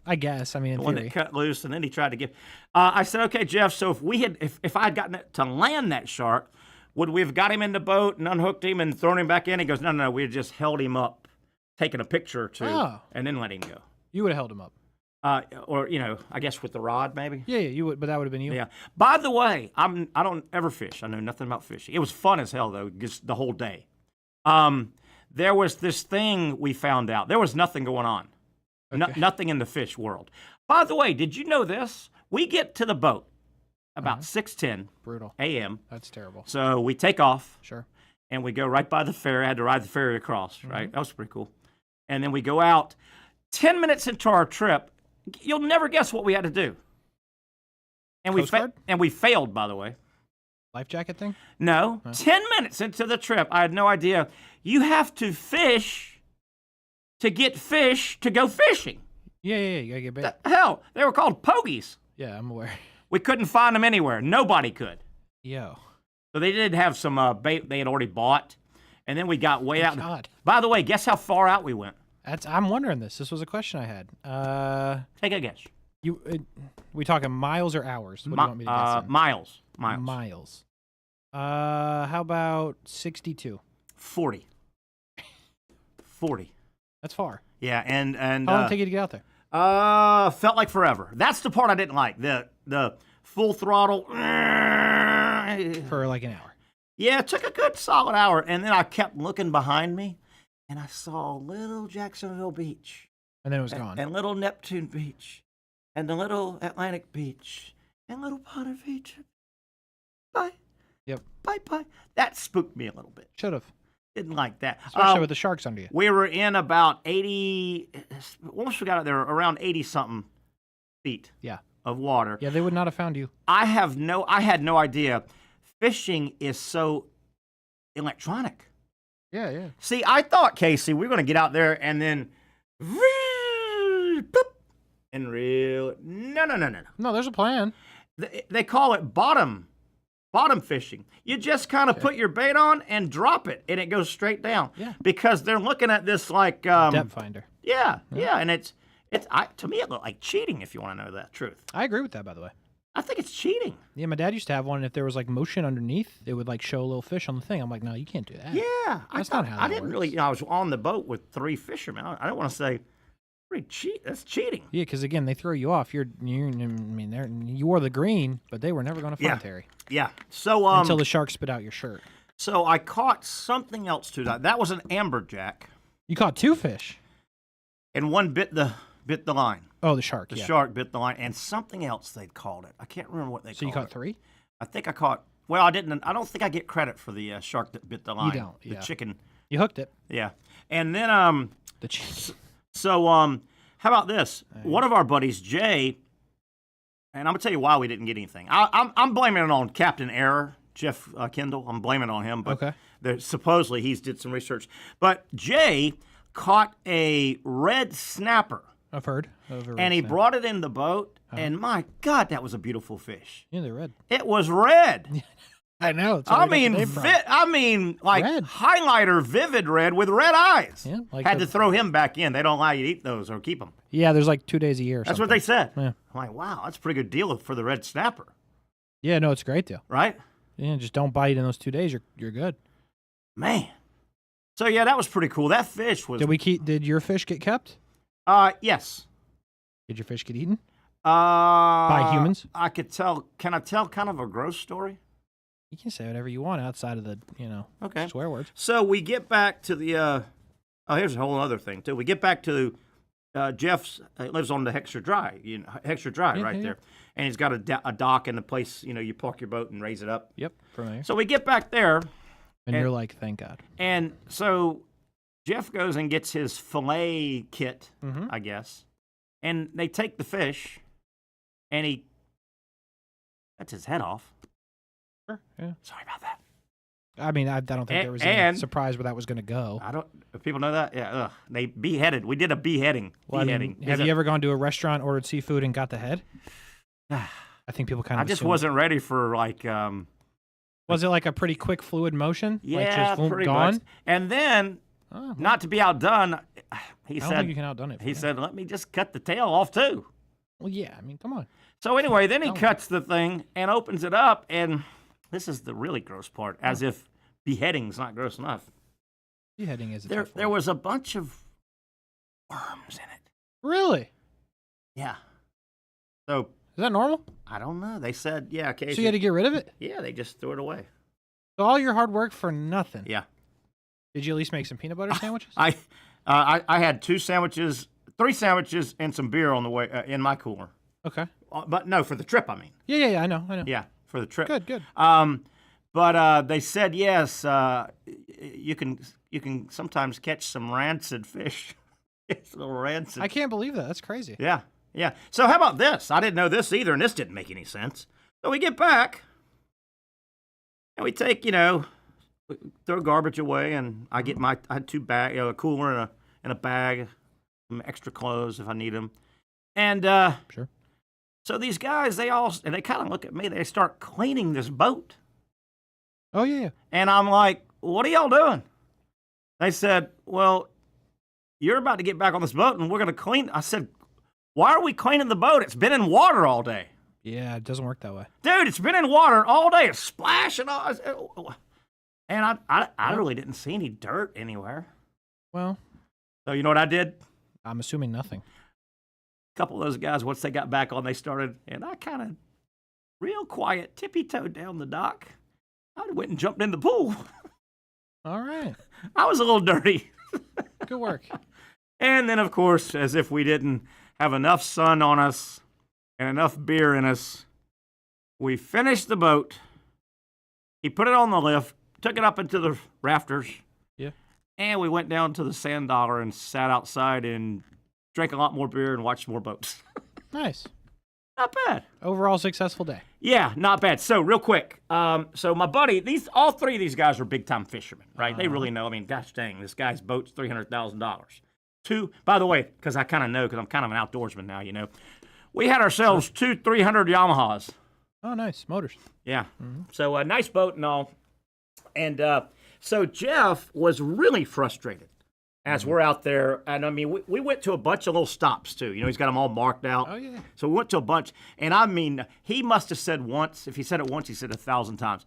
I guess. I mean, in the one that cut loose, and then he tried to give. I said, okay, Jeff, so if I had gotten it to land that shark, would we have got him in the boat and unhooked him and thrown him back in? He goes, no, we just held him up, taken a picture or two, and then let him go. You would have held him up. Or, I guess with the rod, maybe. Yeah, you would, but that would have been you. Yeah. By the way, I don't ever fish. I know nothing about fishing. It was fun as hell, though, just the whole day. There was this thing we found out. There was nothing going on. Okay. Nothing in the fish world. By the way, did you know this? We get to the boat about 6:10 a.m. That's terrible. So we take off. Sure. And we go right by the ferry. I had to ride the ferry across, right? That was pretty cool. And then we go out. 10 minutes into our trip, you'll never guess what we had to do. And we failed, by the way. Life jacket thing? No. 10 minutes into the trip, I had no idea. You have to fish to get fish to go fishing. Yeah, you gotta get bait. Hell, they were called pogies. Yeah, I'm aware. We couldn't find them anywhere. Nobody could. Yo. So they did have some bait they had already bought. And then we got way out. God. By the way, guess how far out we went? I'm wondering this. This was a question I had. Take a guess. We talking miles or hours? What do you want me to guess? Miles. Miles. How about 62? 40. 40. That's far. Yeah, and how long did it take you to get out there? Felt like forever. That's the part I didn't like. The full throttle for like an hour. Yeah, it took a good solid hour, and then I kept looking behind me, and I saw little Jacksonville Beach, and then it was gone, and little Neptune Beach, and the little Atlantic Beach, and little Bonner Beach. Bye. Yep. Bye. That spooked me a little bit. Should have. Didn't like that. Especially with the sharks under you. We were in about 80, once we got out there, around 80-something feet of water. Yeah, they would not have found you. I had no idea. Fishing is so electronic. Yeah. See, I thought, Casey, we were going to get out there and then and reel. No. No, there's a plan. They call it bottom fishing. You just kind of put your bait on and drop it, and it goes straight down. Yeah. Because they're looking at this like depth finder. Yeah, and it's to me it looked like cheating. If you want to know the truth, I agree with that. By the way, I think it's cheating. Yeah, my dad used to have one. And if there was like motion underneath, it would like show a little fish on the thing. I'm like, no, you can't do that. Yeah, that's not how. I didn't really. I was on the boat with 3 fishermen. I don't want to say. That's cheating. Yeah, because again, they throw you off. You wore the green, but they were never going to find Terry. Yeah. So until the shark spit out your shirt. So I caught something else too. That was an amberjack. You caught 2 fish, and one bit the line. Oh, the shark. The shark bit the line, and something else they'd called it. I can't remember what they called it. So you caught 3? I think I caught. Well, I didn't. I don't think I get credit for the shark that bit the line. You don't. The chicken. You hooked it. Yeah, and then the chicken. So, how about this? One of our buddies, Jay, and I'm gonna tell you why we didn't get anything. I'm blaming it on Captain Error, Jeff Kendall. I'm blaming it on him, but supposedly he's did some research. But Jay caught a red snapper. I've heard. And he brought it in the boat, and my God, that was a beautiful fish. Yeah, they're red. It was red. I know. I mean, like red. Highlighter vivid red with red eyes. Yeah, had to throw him back in. They don't allow you to eat those or keep them. Yeah, there's like 2 days a year. That's what they said. Yeah. I'm like, wow, that's a pretty good deal for the red snapper. Yeah, no, it's a great deal. Right? Yeah, just don't bite in those 2 days. You're good. Man. So yeah, that was pretty cool. That fish was. Did your fish get kept? Yes. Did your fish get eaten? By humans? I could tell. Can I tell kind of a gross story? You can say whatever you want outside of the, swear words. So we get back to the, here's a whole other thing, too. We get back to Jeff's, lives on the Hexer Drive, right there. And he's got a dock and a place, you park your boat and raise it up. Yep, familiar. So we get back there. And you're like, thank God. And so Jeff goes and gets his fillet kit, I guess. And they take the fish, and he cuts his head off. Sure, yeah. Sorry about that. I mean, I don't think there was any surprise where that was going to go. I don't. If people know that, yeah. They beheaded. We did a beheading. Well, beheading. Have you ever gone to a restaurant, ordered seafood, and got the head? I think people kind of. I just wasn't ready for like. Was it like a pretty quick fluid motion? Yeah, like just pretty gone? much. And then, not to be outdone, he I said. don't think you can outdone it. He said, "Let me just cut the tail off too." Well, yeah. I mean, come on. So anyway, then he cuts the thing and opens it up, and this is the really gross part. As if beheading's not gross enough. Beheading is. There was a bunch of worms in it. Really? Yeah. So. Is that normal? I don't know. They said, yeah. Occasionally. So you had to get rid of it? Yeah, they just threw it away. So all your hard work for nothing? Yeah. Did you at least make some peanut butter sandwiches? I had 3 sandwiches, and some beer on the way in my cooler. Okay. But no, for the trip, I mean. Yeah, I know. Yeah, for the trip. Good. But they said, yes, you can sometimes catch some rancid fish. It's a little rancid. I can't believe that. That's crazy. Yeah. So how about this? I didn't know this either, and this didn't make any sense. So we get back, and we take, we throw garbage away, and I had 2 bags, a cooler and a bag, some extra clothes if I need them. And sure. So these guys, they kind of look at me. They start cleaning this boat. Oh, yeah. And I'm like, what are y'all doing? They said, well, you're about to get back on this boat, and we're going to clean. I said, why are we cleaning the boat? It's been in water all day. Yeah, it doesn't work that way. Dude, it's been in water all day. It's splashing all. And I really didn't see any dirt anywhere. Well. So you know what I did? I'm assuming nothing. A couple of those guys, once they got back on, they started, and I kind of real quiet, tippy-toed down the dock. I went and jumped in the pool. All right. I was a little dirty. Good work. And then, of course, as if we didn't have enough sun on us and enough beer in us, we finished the boat. He put it on the lift, took it up into the rafters. Yeah. And we went down to the Sand Dollar and sat outside and drank a lot more beer and watched more boats. Nice. Not bad. Overall successful day. Yeah, not bad. So real quick, so my buddy, all 3 of these guys are big-time fishermen, right? They really know. I mean, gosh dang, this guy's boat's $300,000. 2, by the way, because I kind of know, because I'm kind of an outdoorsman now, we had ourselves 2 300 Yamahas. Oh, nice. Motors. Yeah. Mm-hmm. So a nice boat and all. And so Jeff was really frustrated as we're out there. And, I mean, we went to a bunch of little stops, too. He's got them all marked out. Oh, yeah. So we went to a bunch. And, I mean, he must have said once. If he said it once, he said it 1,000 times.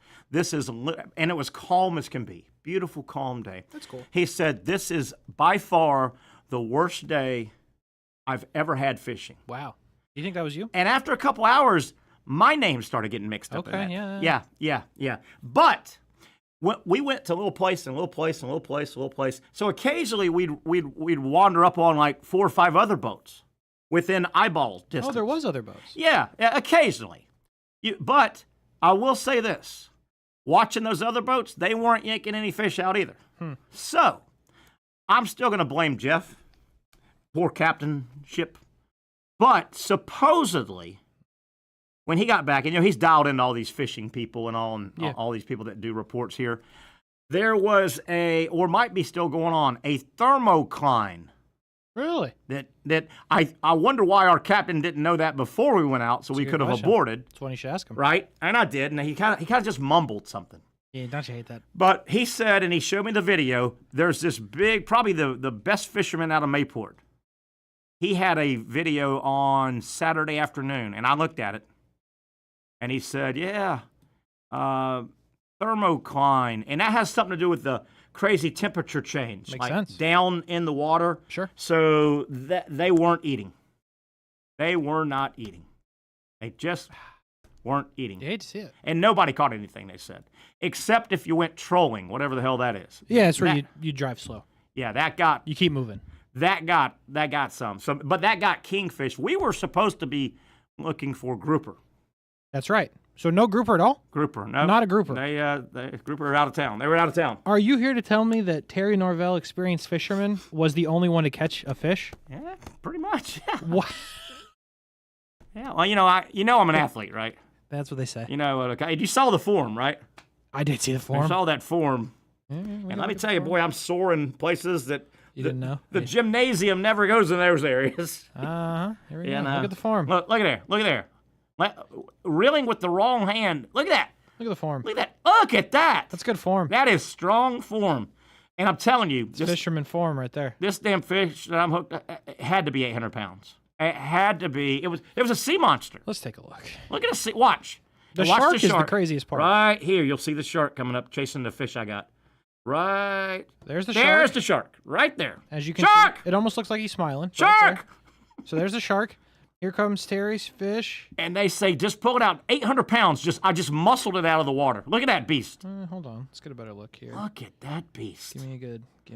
And it was calm as can be. Beautiful, calm day. That's cool. He said, this is by far the worst day I've ever had fishing. Wow. You think that was you? And after a couple hours, my name started getting mixed up in that. Yeah. But we went to a little place and a little place and a little place, a little place. So occasionally we'd wander up on like 4 or 5 other boats within eyeball distance. Oh, there was other boats. Yeah, occasionally. But I will say this. Watching those other boats, they weren't yanking any fish out either. So I'm still going to blame Jeff. Poor captainship. But supposedly, when he got back, and he's dialed into all these fishing people and all these people that do reports here, there was or might be still going on, a thermocline. Really? That I wonder why our captain didn't know that before we went out, so we could have aborted. That's when you should ask him. Right? And I did, and he kind of just mumbled something. Yeah, don't you hate that? But he said, and he showed me the video, there's this big, probably the best fisherman out of Mayport. He had a video on Saturday afternoon, and I looked at it, and he said, thermocline. And that has something to do with the crazy temperature change. Makes sense. Down in the water. Sure. So they weren't eating. They were not eating. They just weren't eating. You hate to see it. And nobody caught anything, they said, except if you went trolling, whatever the hell that is. Yeah, it's where you drive slow. Yeah, you keep moving. That got some. But that got kingfish. We were supposed to be looking for grouper. That's right. So no grouper at all? Grouper, no. Not a grouper. They grouper are out of town. They were out of town. Are you here to tell me that Terry Norvelle, experienced fisherman, was the only one to catch a fish? Yeah, pretty much. Yeah. What? Yeah. Well, I'm an athlete, right? That's what they say. You saw the form, right? I did see the form. I saw that form. And let me tell you, boy, I'm sore in places that you didn't know. The gymnasium never goes in those areas. Here we go. Look at the form. Look at there. Reeling with the wrong hand. Look at that. Look at the form. Look at that. That's good form. That is strong form. And I'm telling you, it's fisherman form right there. This damn fish that I'm hooked it had to be 800 pounds. It had to be. It was a sea monster. Let's take a look. Look at the sea. Watch. The shark is the craziest part. Right here, you'll see the shark coming up, chasing the fish I got. Right. There's the shark. There's the shark. Right there. As you can see, it almost looks like he's smiling. Shark! Right so there's the shark. Here comes Terry's fish. And they say, just pull it out. 800 pounds. I just muscled it out of the water. Look at that beast. Hold on. Let's get a better look here. Look at that beast. Give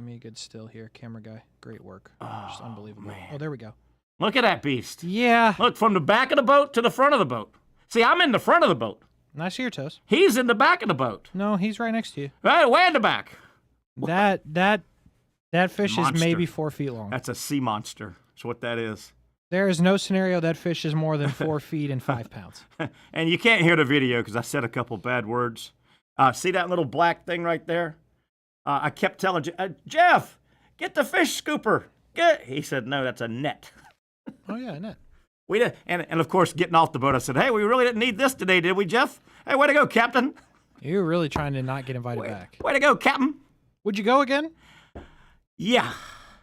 me a good still here. Camera guy. Great work. Just unbelievable. Man. Oh, there we go. Look at that beast. Yeah. Look, from the back of the boat to the front of the boat. See, I'm in the front of the boat. Nice to your toes. He's in the back of the boat. No, he's right next to you. Right, way in the back. That That fish monster. is maybe 4 feet long. That's a sea monster. That's what that is. There is no scenario that fish is more than 4 feet and 5 pounds. And you can't hear the video because I said a couple bad words. See that little black thing right there? I kept telling Jeff, get the fish scooper. He said, no, that's a net. Oh, yeah, a net. We did, and of course, getting off the boat, I said, hey, we really didn't need this today, did we, Jeff? Hey, way to go, Captain. You're really trying to not get invited back. Way to go, Captain. Would you go again? Yeah.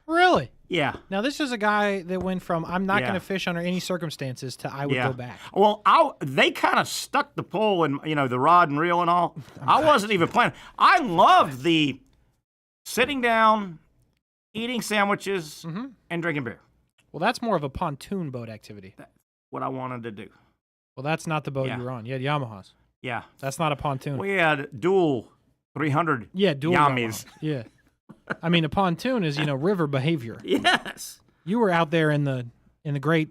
Really? Yeah. Now, this is a guy that went from I'm not going to fish under any circumstances to I would go back. Well, they kind of stuck the pole and, the rod and reel and all. I wasn't even planning. I loved the sitting down, eating sandwiches, and drinking beer. Well, that's more of a pontoon boat activity. That's what I wanted to do. Well, that's not the boat you were on. You had Yamahas. Yeah. That's not a pontoon. We had dual 300 dual Yamis. Yeah. I mean, a pontoon is, river behavior. Yes. You were out there in the great,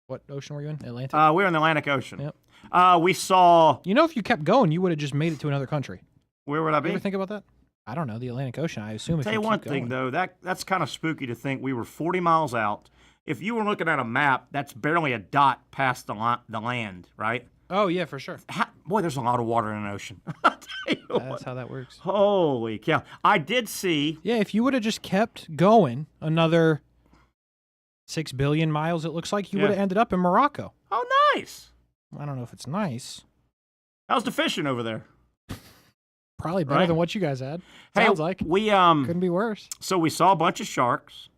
what ocean were you in? Atlantic? We were in the Atlantic Ocean. Yep. We saw... if you kept going, you would have just made it to another country. Where would I be? You ever think about that? I don't know, the Atlantic Ocean, I assume. Tell you one thing, though, that's kind of spooky to think we were 40 miles out. If you were looking at a map, that's barely a dot past the land, right? Oh, yeah, for sure. Boy, there's a lot of water in an ocean. That's how that works. Holy cow. I did see... Yeah, if you would have just kept going another 6 billion miles, it looks like, you would have ended up in Morocco. Oh, nice. I don't know if it's nice. How's the fishing over there? Probably better than what you guys had. Sounds like. We couldn't be worse. So we saw a bunch of sharks.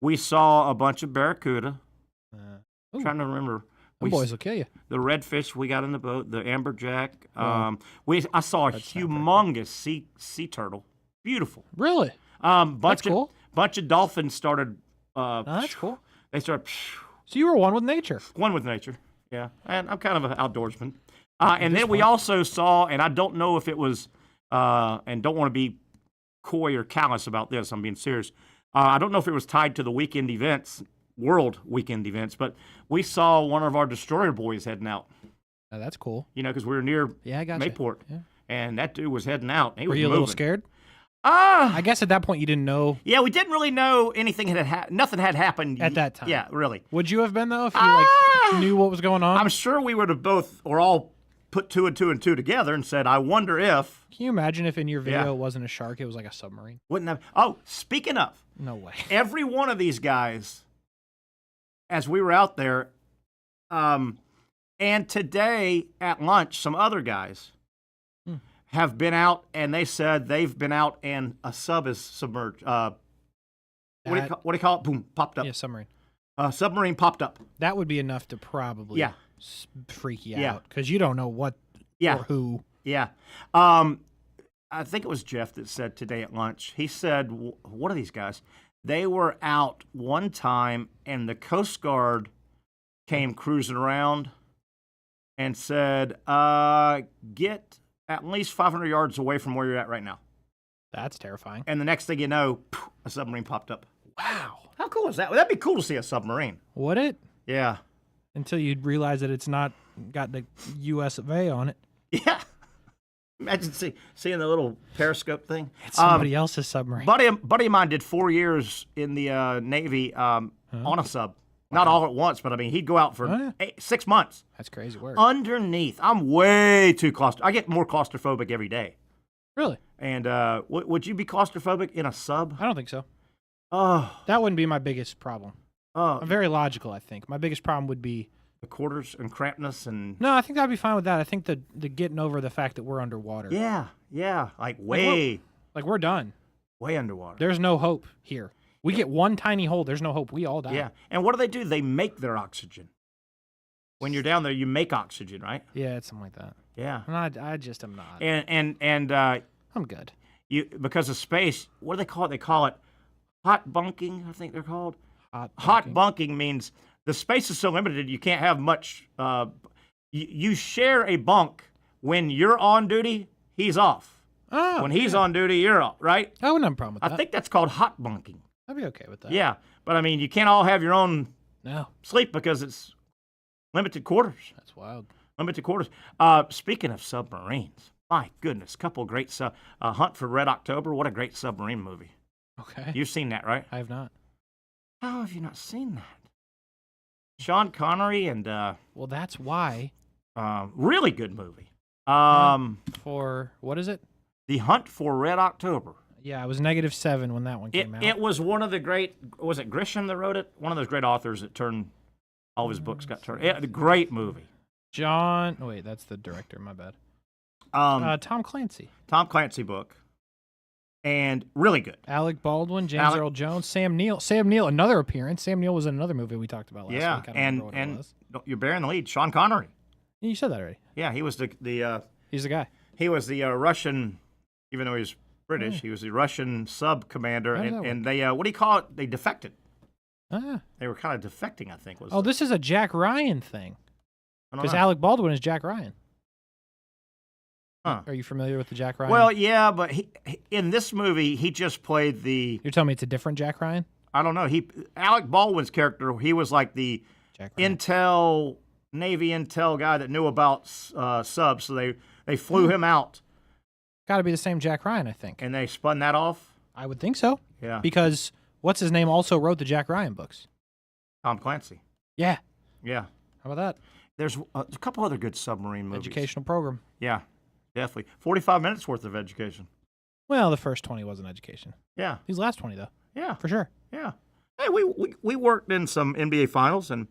We saw a bunch of barracuda. Trying to remember. The boys will kill you. The redfish we got in the boat, the amberjack. I saw a humongous sea turtle. Beautiful. Really? That's cool. Bunch of dolphins started. That's cool. They started. So you were one with nature. One with nature. Yeah, and I'm kind of an outdoorsman. And then we also saw, and I don't know if it was, and don't want to be coy or callous about this, I'm being serious. I don't know if it was tied to the weekend events, world weekend events, but we saw one of our destroyer boys heading out. Oh, that's cool. Because we were near Mayport, and that dude was heading out. He was moving. A little scared? I guess at that point you didn't know. Yeah, we didn't really know anything nothing had happened at that time. Yeah, really. Would you have been though if you knew what was going on? I'm sure we would have both or all put two and two together and said, I wonder if. Can you imagine if in your video it wasn't a shark, it was like a submarine? Wouldn't have. Oh, speaking of. No way. Every one of these guys, as we were out there, and today at lunch, some other guys have been out, and they said they've been out and a sub is submerged. What do you call it? Boom, popped up. Yeah, submarine. Submarine popped up. That would be enough to probably freak you out because you don't know what or who. Yeah. I think it was Jeff that said today at lunch. He said, what are these guys? They were out one time, and the Coast Guard came cruising around and said, get at least 500 yards away from where you're at right now. That's terrifying. And the next thing you know, a submarine popped up. Wow. How cool is that? That'd be cool to see a submarine. Would it? Yeah. Until you'd realize that it's not got the US of A on it. Yeah. Imagine seeing the little periscope thing. It's somebody else's submarine. Buddy of mine did 4 years in the Navy on a sub. Wow. Not all at once, but I mean, he'd go out for 6 months. That's crazy work. Underneath. I'm way too claustrophobic. I get more claustrophobic every day. Really? And would you be claustrophobic in a sub? I don't think so. Oh. That wouldn't be my biggest problem. I'm very logical, I think. My biggest problem would be the quarters and crampness and... No, I think I'd be fine with that. I think the getting over the fact that we're underwater. Yeah. Like way... Like we're done. Way underwater. There's no hope here. We get one tiny hole. There's no hope. We all die. Yeah. And what do? They make their oxygen. When you're down there, you make oxygen, right? Yeah, it's something like that. Yeah. And I just am not. And I'm good. Because of space, what do they call it? They call it hot bunking, I think they're called. Hot bunking means the space is so limited you can't have much. You share a bunk when you're on duty, he's off. Oh, when he's on duty, you're off, right? I wouldn't have a problem with that. I think that's called hot bunking. I'd be okay with that. Yeah, but I mean, you can't all have your own sleep because it's limited quarters. That's wild. Limited quarters. Speaking of submarines, my goodness, couple great Hunt for Red October. What a great submarine movie. Okay. You've seen that, right? I have not. How have you not seen that? Sean Connery and well, that's why. Really good movie. For what is it? The Hunt for Red October. Yeah, it was -7 when that one came out. It was one of the great. Was it Grisham that wrote it? One of those great authors that turned all of his books got turned. A great movie. John. Oh, wait, that's the director. My bad. Tom Clancy. Tom Clancy book. And really good. Alec Baldwin, James Earl Jones, Sam Neill. Sam Neill, another appearance. Sam Neill was in another movie we talked about last week. I don't remember what it was. You're bearing the lead. Sean Connery. You said that already. Yeah, he was the he's the guy. He was the Russian, even though he was British, he was the Russian sub commander, and they what do you call it? They defected. They were kind of defecting, I think. This is a Jack Ryan thing. Because Alec Baldwin is Jack Ryan. Huh. Are you familiar with the Jack Ryan? Well, yeah, but he in this movie, he just played the... You're telling me it's a different Jack Ryan? I don't know. Alec Baldwin's character, he was like the Intel, Navy Intel guy that knew about subs, so they flew him out. Got to be the same Jack Ryan, I think. And they spun that off? I would think so. Yeah. Because what's-his-name also wrote the Jack Ryan books. Tom Clancy. Yeah. Yeah. How about that? There's a couple other good submarine movies. Educational program. Yeah, definitely. 45 minutes worth of education. Well, the first 20 wasn't education. Yeah. These last 20, though. Yeah. For sure. Yeah. Hey, we worked in some NBA Finals and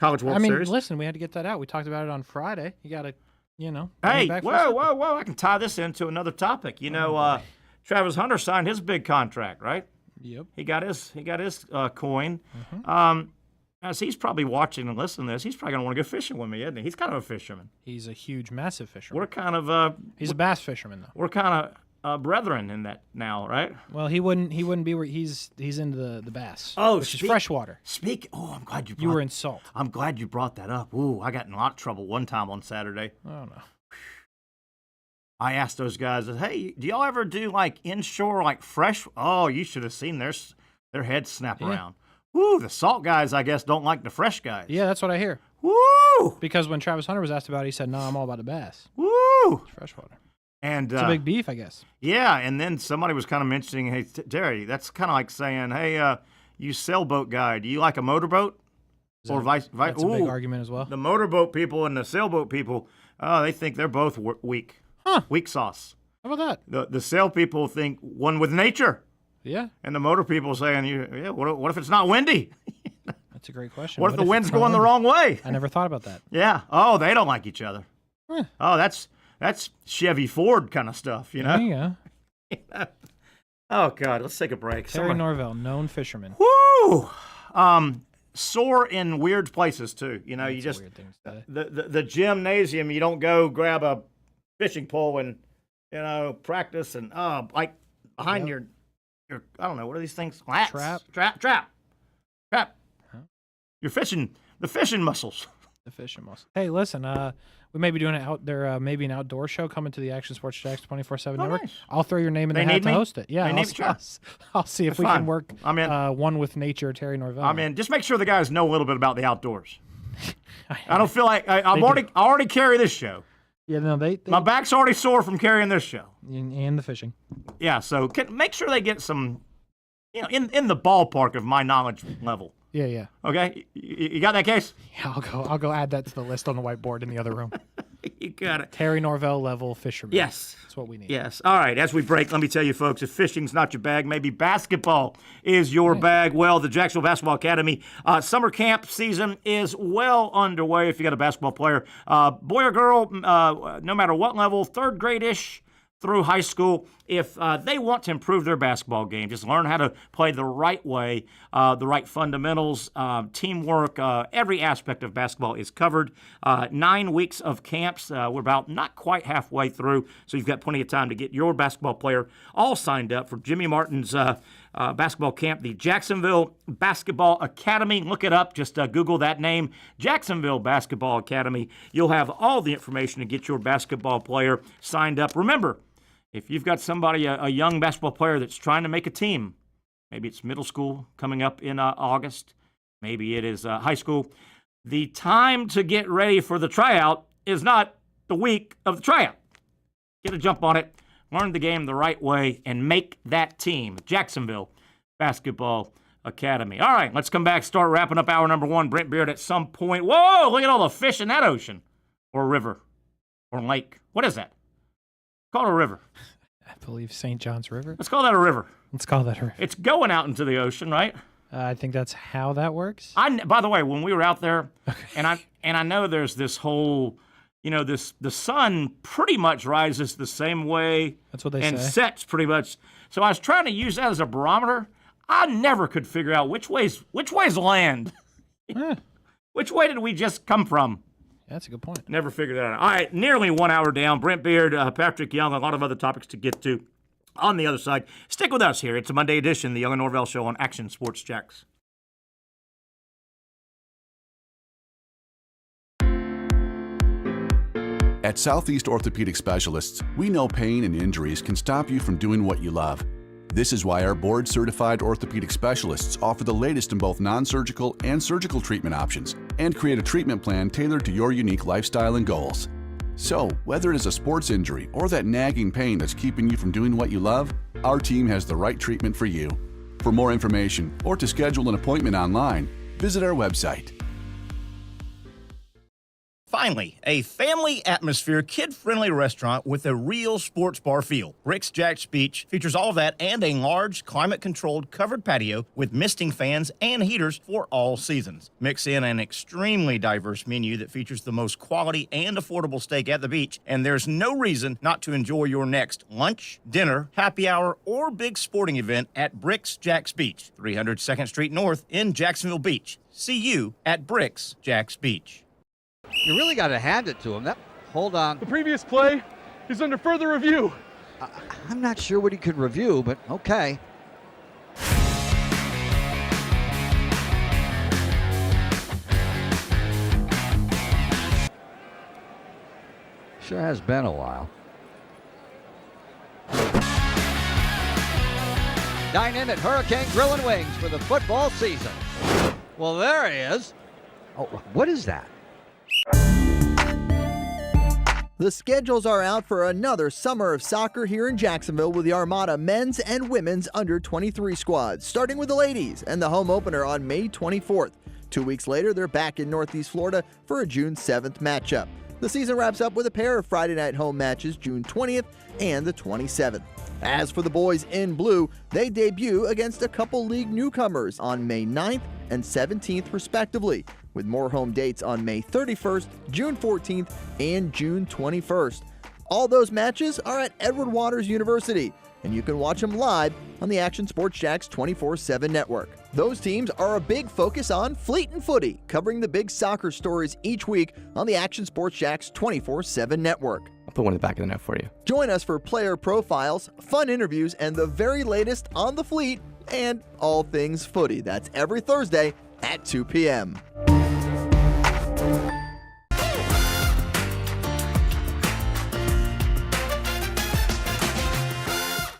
College World Series. Listen, we had to get that out. We talked about it on Friday. You got to, Hey, whoa. I can tie this into another topic. Travis Hunter signed his big contract, right? Yep. He got his coin. Mm-hmm. As he's probably watching and listening to this, he's probably going to want to go fishing with me, isn't he? He's kind of a fisherman. He's a huge, massive fisherman. We're kind of he's a bass fisherman, though. We're kind of brethren in that now, right? Well, he wouldn't be where he's into the bass. Oh, which is freshwater. I'm glad you were in salt. I'm glad you brought that up. Ooh, I got in a lot of trouble one time on Saturday. Oh no. I asked those guys, hey, do y'all ever do like inshore, like fresh? Oh, you should have seen their heads snap around. Woo, the salt guys, I guess, don't like the fresh guys. Yeah, that's what I hear. Woo! Because when Travis Hunter was asked about it, he said, no, I'm all about the bass. Woo! It's freshwater. And it's a big beef, I guess. Yeah, and then somebody was kind of mentioning, hey, Terry, that's kind of like saying, hey, you sailboat guy, do you like a motorboat? Or vice? That's a big argument as well. The motorboat people and the sailboat people, they think they're both weak. Huh. Weak sauce. How about that? The sail people think one with nature. Yeah. And the motor people saying, what if it's not windy? That's a great question. What if the wind's going the wrong way? I never thought about that. Yeah. Oh, they don't like each other. Huh. Oh, that's Chevy Ford kind of stuff, you know? There you go. Oh, God. Let's take a break. Terry Norvelle, known fisherman. Woo! Sore in weird places, too. You know, you just, the gymnasium, you don't go grab a fishing pole and, practice and, like behind your, I don't know, what are these things? Flats? Trap. Huh? You're fishing, the fishing muscles. The fishing muscles. Hey, listen, we may be doing maybe an outdoor show coming to the Action Sports Jacks 24/7 network. Nice. I'll throw your name in the hat to host it. Yeah, I'll see if we can work one with nature, Terry Norvelle. I'm in. Just make sure the guys know a little bit about the outdoors. I don't feel like I already carry this show. Yeah, no, my back's already sore from carrying this show. And the fishing. Yeah, so make sure they get some, in the ballpark of my knowledge level. Yeah. Okay, you got that, Case? Yeah, I'll go add that to the list on the whiteboard in the other room. You got it. Terry Norvelle level fisherman. Yes. That's what we need. Yes. All right, as we break, let me tell you, folks, if fishing's not your bag, maybe basketball is your bag. Well, the Jacksonville Basketball Academy summer camp season is well underway if you got a basketball player. Boy or girl, no matter what level, third grade-ish through high school, if they want to improve their basketball game, just learn how to play the right way, the right fundamentals, teamwork, every aspect of basketball is covered. 9 weeks of camps. We're about not quite halfway through, so you've got plenty of time to get your basketball player all signed up for Jimmy Martin's basketball camp, the Jacksonville Basketball Academy. Look it up. Just Google that name, Jacksonville Basketball Academy. You'll have all the information to get your basketball player signed up. Remember, if you've got somebody, a young basketball player that's trying to make a team, maybe it's middle school coming up in August, maybe it is high school, the time to get ready for the tryout is not the week of the tryout. Get a jump on it. learn the game the right way, and make that team. Jacksonville Basketball Academy. All right, let's come back, start wrapping up hour number 1. Brent Beaird at some point. Whoa, look at all the fish in that ocean. Or river. Or lake. What is that? Call it a river. I believe St. John's River. Let's call that a river. Let's call that a river. It's going out into the ocean, right? I think that's how that works. By the way, when we were out there, and I know there's this whole, the sun pretty much rises the same way. That's what they and say. And sets pretty much. So I was trying to use that as a barometer. I never could figure out which way's land. Which way did we just come from? Yeah, that's a good point. Never figured that out. All right, nearly 1 hour down. Brent Beaird, Patrick Young, a lot of other topics to get to on the other side. Stick with us here. It's a Monday edition, the Young Norvelle Show on Action Sports Jacks. At Southeast Orthopedic Specialists, we know pain and injuries can stop you from doing what you love. This is why our board-certified orthopedic specialists offer the latest in both non-surgical and surgical treatment options and create a treatment plan tailored to your unique lifestyle and goals. So, whether it is a sports injury or that nagging pain that's keeping you from doing what you love, our team has the right treatment for you. For more information or to schedule an appointment online, visit our website. Finally, a family atmosphere, kid-friendly restaurant with a real sports bar feel. Bricks Jack's Beach features all of that and a large, climate-controlled covered patio with misting fans and heaters for all seasons. Mix in an extremely diverse menu that features the most quality and affordable steak at the beach, and there's no reason not to enjoy your next lunch, dinner, happy hour, or big sporting event at Bricks Jack's Beach, 300 2nd Street North in Jacksonville Beach. See you at Bricks Jack's Beach. You really got to hand it to him. Hold on. The previous play is under further review. I'm not sure what he could review, but okay. Sure has been a while. Dine in at Hurricane Grill and Wings for the football season. Well, there he is. Oh, what is that? The schedules are out for another summer of soccer here in Jacksonville with the Armada men's and women's under-23 squads, starting with the ladies and the home opener on May 24th. 2 weeks later, they're back in Northeast Florida for a June 7th matchup. The season wraps up with a pair of Friday night home matches June 20th and the 27th. As for the boys in blue, they debut against a couple league newcomers on May 9th and 17th respectively, with more home dates on May 31st, June 14th, and June 21st. All those matches are at Edward Waters University, and you can watch them live on the Action Sports Jacks 24/7 network. Those teams are a big focus on Fleet and Footy, covering the big soccer stories each week on the Action Sports Jacks 24/7 network. I'll put one in the back of the net for you. Join us for player profiles, fun interviews, and the very latest on the Fleet and all things footy. That's every Thursday at 2 p.m.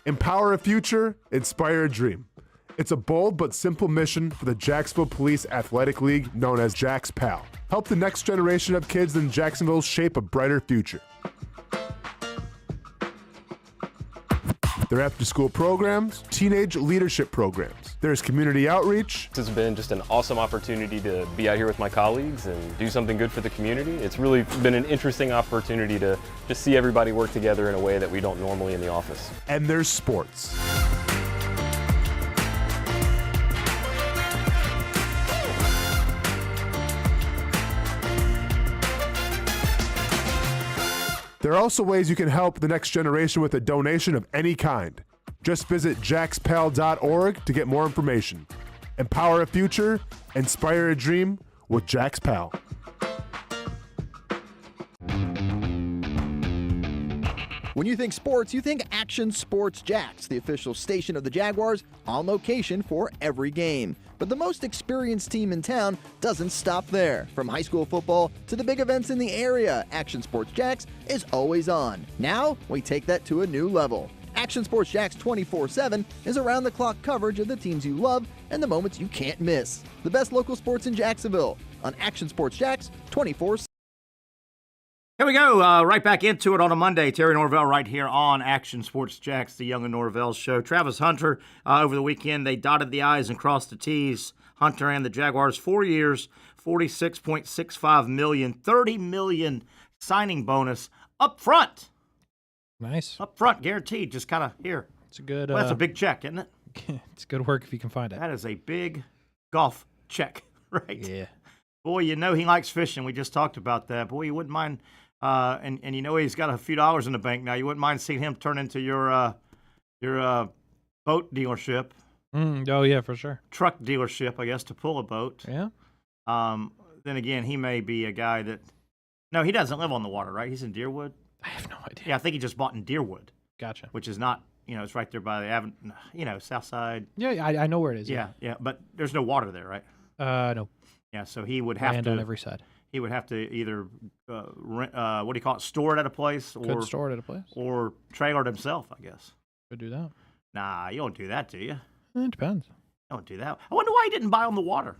Empower a future, inspire a dream. It's a bold but simple mission for the Jacksonville Police Athletic League known as Jack's PAL. Help the next generation of kids in Jacksonville shape a brighter future. Their after-school programs, teenage leadership programs. There's community outreach. This has been just an awesome opportunity to be out here with my colleagues and do something good for the community. It's really been an interesting opportunity to just see everybody work together in a way that we don't normally in the office. And there's sports. There are also ways you can help the next generation with a donation of any kind. Just visit jackspal.org to get more information. Empower a future, inspire a dream with Jack's Pal. When you think sports, you think Action Sports Jacks, the official station of the Jaguars, on location for every game. But the most experienced team in town doesn't stop there. From high school football to the big events in the area, Action Sports Jacks is always on. Now, we take that to a new level. Action Sports Jacks 24/7 is around-the-clock coverage of the teams you love and the moments you can't miss. The best local sports in Jacksonville on Action Sports Jacks 24/7. Here we go. Right back into it on a Monday. Terry Norvelle right here on Action Sports Jacks, the Young Norvelle Show. Travis Hunter, over the weekend, they dotted the I's and crossed the T's. Hunter and the Jaguars, 4 years, $46.65 million, $30 million signing bonus up front. Nice. Up front, guaranteed. Just kind of here. It's a good. Well, that's a big check, isn't it? It's good work if you can find it. That is a big golf check, right? Yeah. Boy, you know he likes fishing. We just talked about that. Boy, you wouldn't mind. And you know he's got a few dollars in the bank now. You wouldn't mind seeing him turn into your boat dealership. Oh yeah, for sure. Truck dealership, I guess, to pull a boat. Yeah. Then again, he may be a guy that. No, he doesn't live on the water, right? He's in Deerwood. I have no idea. Yeah, I think he just bought in Deerwood. Gotcha. Which is not, it's right there by the avenue, south side. Yeah, I know where it is. Yeah, but there's no water there, right? No. Yeah, so he would have Land to on every side. He would have to either rent, what do you call it, store it at a place, Could store it at a place, or trailer it himself, I guess. Could do that. Nah, you don't do that, do you? It depends. You don't do that. I wonder why he didn't buy on the water.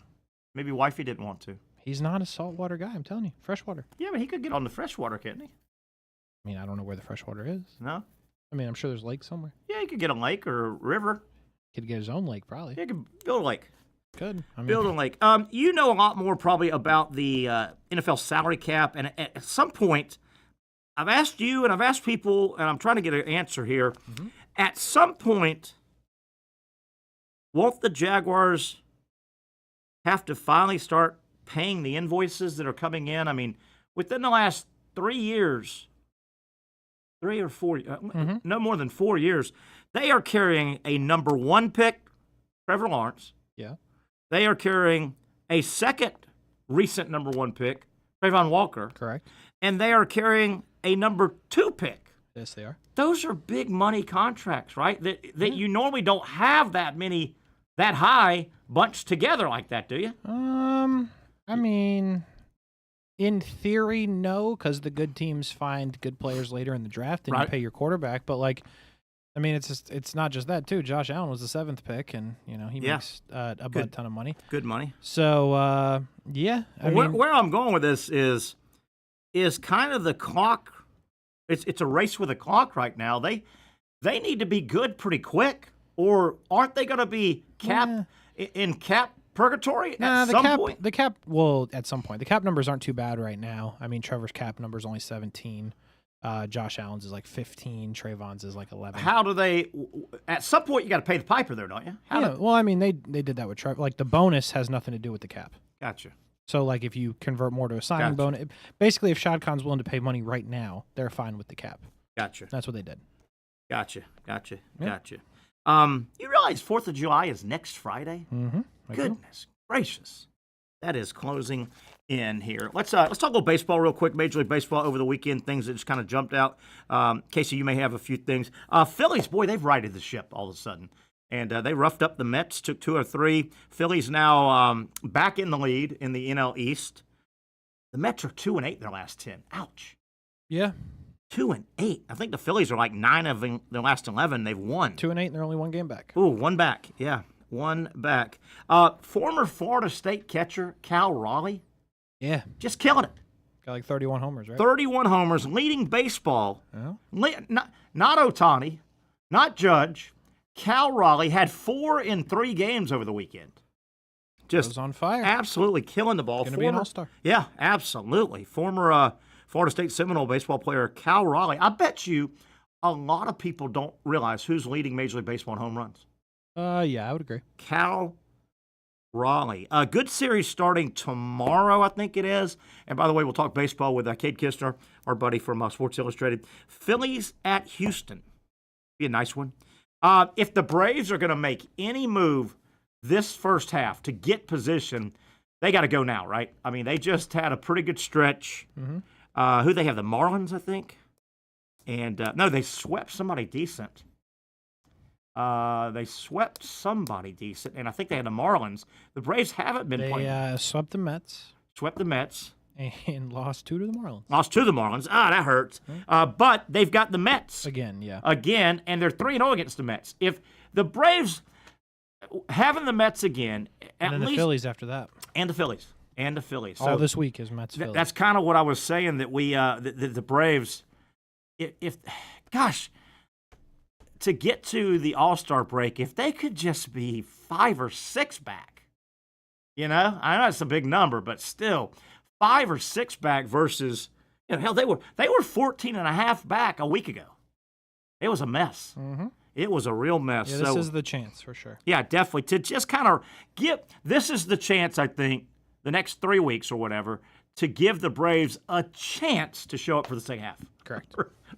Maybe wifey didn't want to. He's not a saltwater guy, I'm telling you. Freshwater. Yeah, but he could get on the freshwater, couldn't he? I mean, I don't know where the freshwater is. No? I mean, I'm sure there's lakes somewhere. Yeah, he could get a lake or a river. Could get his own lake, probably. Yeah, he could build a lake. Could. Build a lake. You know a lot more probably about the NFL salary cap, and at some point, I've asked you and I've asked people, and I'm trying to get an answer here. Mm-hmm. At some point, won't the Jaguars have to finally start paying the invoices that are coming in? I mean, within the last 3 years, 3 or 4, no more than 4 years, they are carrying a number 1 pick, Trevor Lawrence. Yeah. They are carrying a second recent number 1 pick, Trayvon Walker. Correct. And they are carrying a number 2 pick. Yes, they are. Those are big money contracts, right? That you normally don't have that high bunched together like that, do you? I mean, in theory, no, because the good teams find good players later in the draft and you pay your quarterback. But I mean, it's not just that too. Josh Allen was the 7th pick, and he makes a butt ton of money. Good money. So yeah. I mean, where I'm going with this is kind of the clock. It's a race with the clock right now. They need to be good pretty quick, or aren't they going to be in cap purgatory at some point? The cap. Well, at some point, the cap numbers aren't too bad right now. I mean, Trevor's cap number is only 17. Josh Allen's is like 15. Trayvon's is like 11. How do they? At some point, you got to pay the piper, there, don't you? Well, I mean, they did that with Trevor. Like the bonus has nothing to do with the cap. Gotcha. So, like, if you convert more to a signing bonus, basically, if Shad Khan's willing to pay money right now, they're fine with the cap. Gotcha. That's what they did. Gotcha. You realize 4th of July is next Friday? Mm-hmm. Goodness gracious. That is closing in here. Let's talk a little baseball real quick. Major League Baseball over the weekend, things that just kind of jumped out. Casey, you may have a few things. Phillies, boy, they've righted the ship all of a sudden. And they roughed up the Mets, took 2 or 3. Phillies now back in the lead in the NL East. The Mets are 2-8 their last 10. Ouch. Yeah. 2-8. I think the Phillies are like 9 of their last 11. They've won. 2-8, and they're only 1 game back. Ooh, 1 back. Yeah, 1 back. Former Florida State catcher Cal Raleigh. Yeah. Just killing it. Got like 31 homers, right? 31 homers, leading baseball. Yeah. Not Ohtani, not Judge. Cal Raleigh had 4 in 3 games over the weekend. Just on fire. Absolutely killing the ball. Going to be an all-star. Yeah, absolutely. Former Florida State Seminole baseball player Cal Raleigh. I bet you a lot of people don't realize who's leading Major League Baseball in home runs. Yeah, I would agree. Cal Raleigh. A good series starting tomorrow, I think it is. And by the way, we'll talk baseball with Cade Kistner, our buddy from Sports Illustrated. Phillies at Houston. Be a nice one. If the Braves are going to make any move this first half to get position, they got to go now, right? I mean, they just had a pretty good stretch. Mm-hmm. Who they have? The Marlins, I think. And no, they swept somebody decent. They swept somebody decent, and I think they had the Marlins. The Braves haven't been playing. They swept the Mets. Swept the Mets. And lost 2 to the Marlins. Lost to the Marlins. That hurts. But they've got the Mets. Again, yeah. Again, and they're 3-0 against the Mets. If the Braves having the Mets again, and then the Phillies after that. And the Phillies. And the Phillies. All this week is Mets Phillies. That's kind of what I was saying, that we the Braves, gosh, to get to the All-Star break, if they could just be 5 or 6 back, I know it's a big number, but still, 5 or 6 back versus, hell, they were 14.5 back a week ago. It was a mess. Mm-hmm. It was a real mess. Yeah, this is the chance for sure. Yeah, definitely. To just kind of this is the chance, I think, the next 3 weeks or whatever, to give the Braves a chance to show up for the second half. Correct.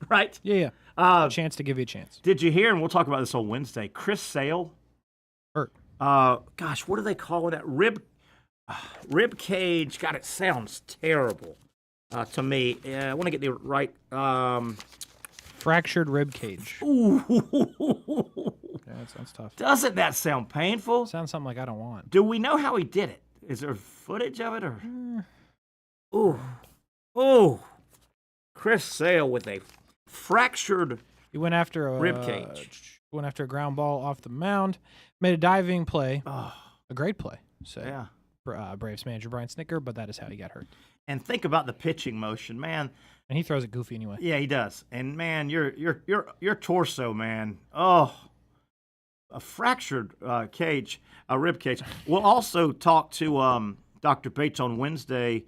Right? Yeah. A chance to give you a chance. Did you hear, and we'll talk about this on Wednesday, Chris Sale? Hurt. Gosh, what do they call that? Rib cage. God, it sounds terrible to me. I want to get the right. Fractured rib cage. Ooh. Yeah, that sounds tough. Doesn't that sound painful? Sounds something like I don't want. Do we know how he did it? Is there footage of it? Or Ooh. Chris Sale with a fractured He went after a rib cage. Went after a ground ball off the mound. Made a diving play. Oh. A great play. So Yeah. Braves manager Brian Snicker, but that is how he got hurt. And think about the pitching motion, man. And he throws it goofy anyway. Yeah, he does. And man, your torso, man. Oh, a fractured cage, a rib cage. We'll also talk to Dr. Bates on Wednesday.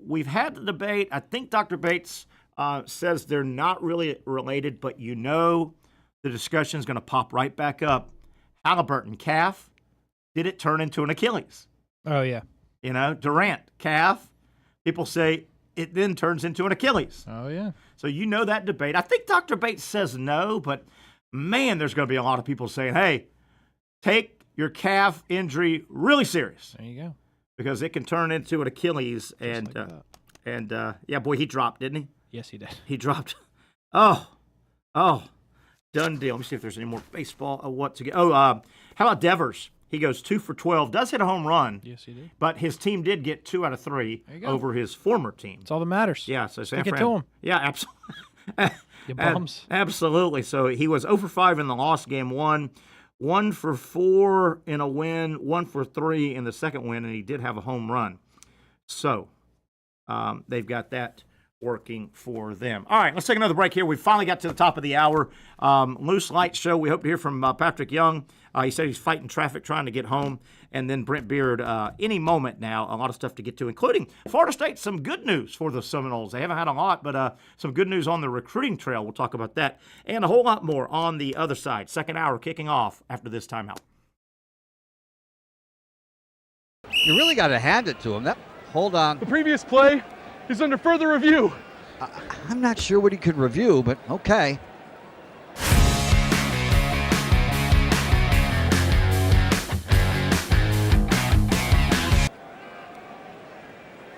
We've had the debate. I think Dr. Bates says they're not really related, but the discussion is going to pop right back up. Halliburton, calf. Did it turn into an Achilles? Oh, yeah. Durant, calf. People say it then turns into an Achilles. Oh, yeah. So that debate. I think Dr. Bates says no, but man, there's going to be a lot of people saying, hey, take your calf injury really serious. There you go. Because it can turn into an Achilles. Yeah, boy, he dropped, didn't he? Yes, he did. He dropped. Oh, done deal. Let me see if there's any more baseball. How about Devers? He goes 2 for 12, does hit a home run. Yes, he did. But his team did get 2 out of 3 over his former team. That's all that matters. Yeah, so San Stick it Fran. to him. Yeah, absolutely. You bums. Absolutely. So he was 0 for 5 in the lost game 1, 1 for 4 in a win, 1 for 3 in the second win, and he did have a home run. So they've got that working for them. All right, let's take another break here. We finally got to the top of the hour. Loose Light Show. We hope to hear from Patrick Young. He said he's fighting traffic trying to get home. And then Brent Beaird any moment now. A lot of stuff to get to, including Florida State. Some good news for the Seminoles. They haven't had a lot, but some good news on the recruiting trail. We'll talk about that. And a whole lot more on the other side. Second hour kicking off after this timeout. You really got to hand it to him. Hold on. The previous play is under further review. I'm not sure what he could review, but okay.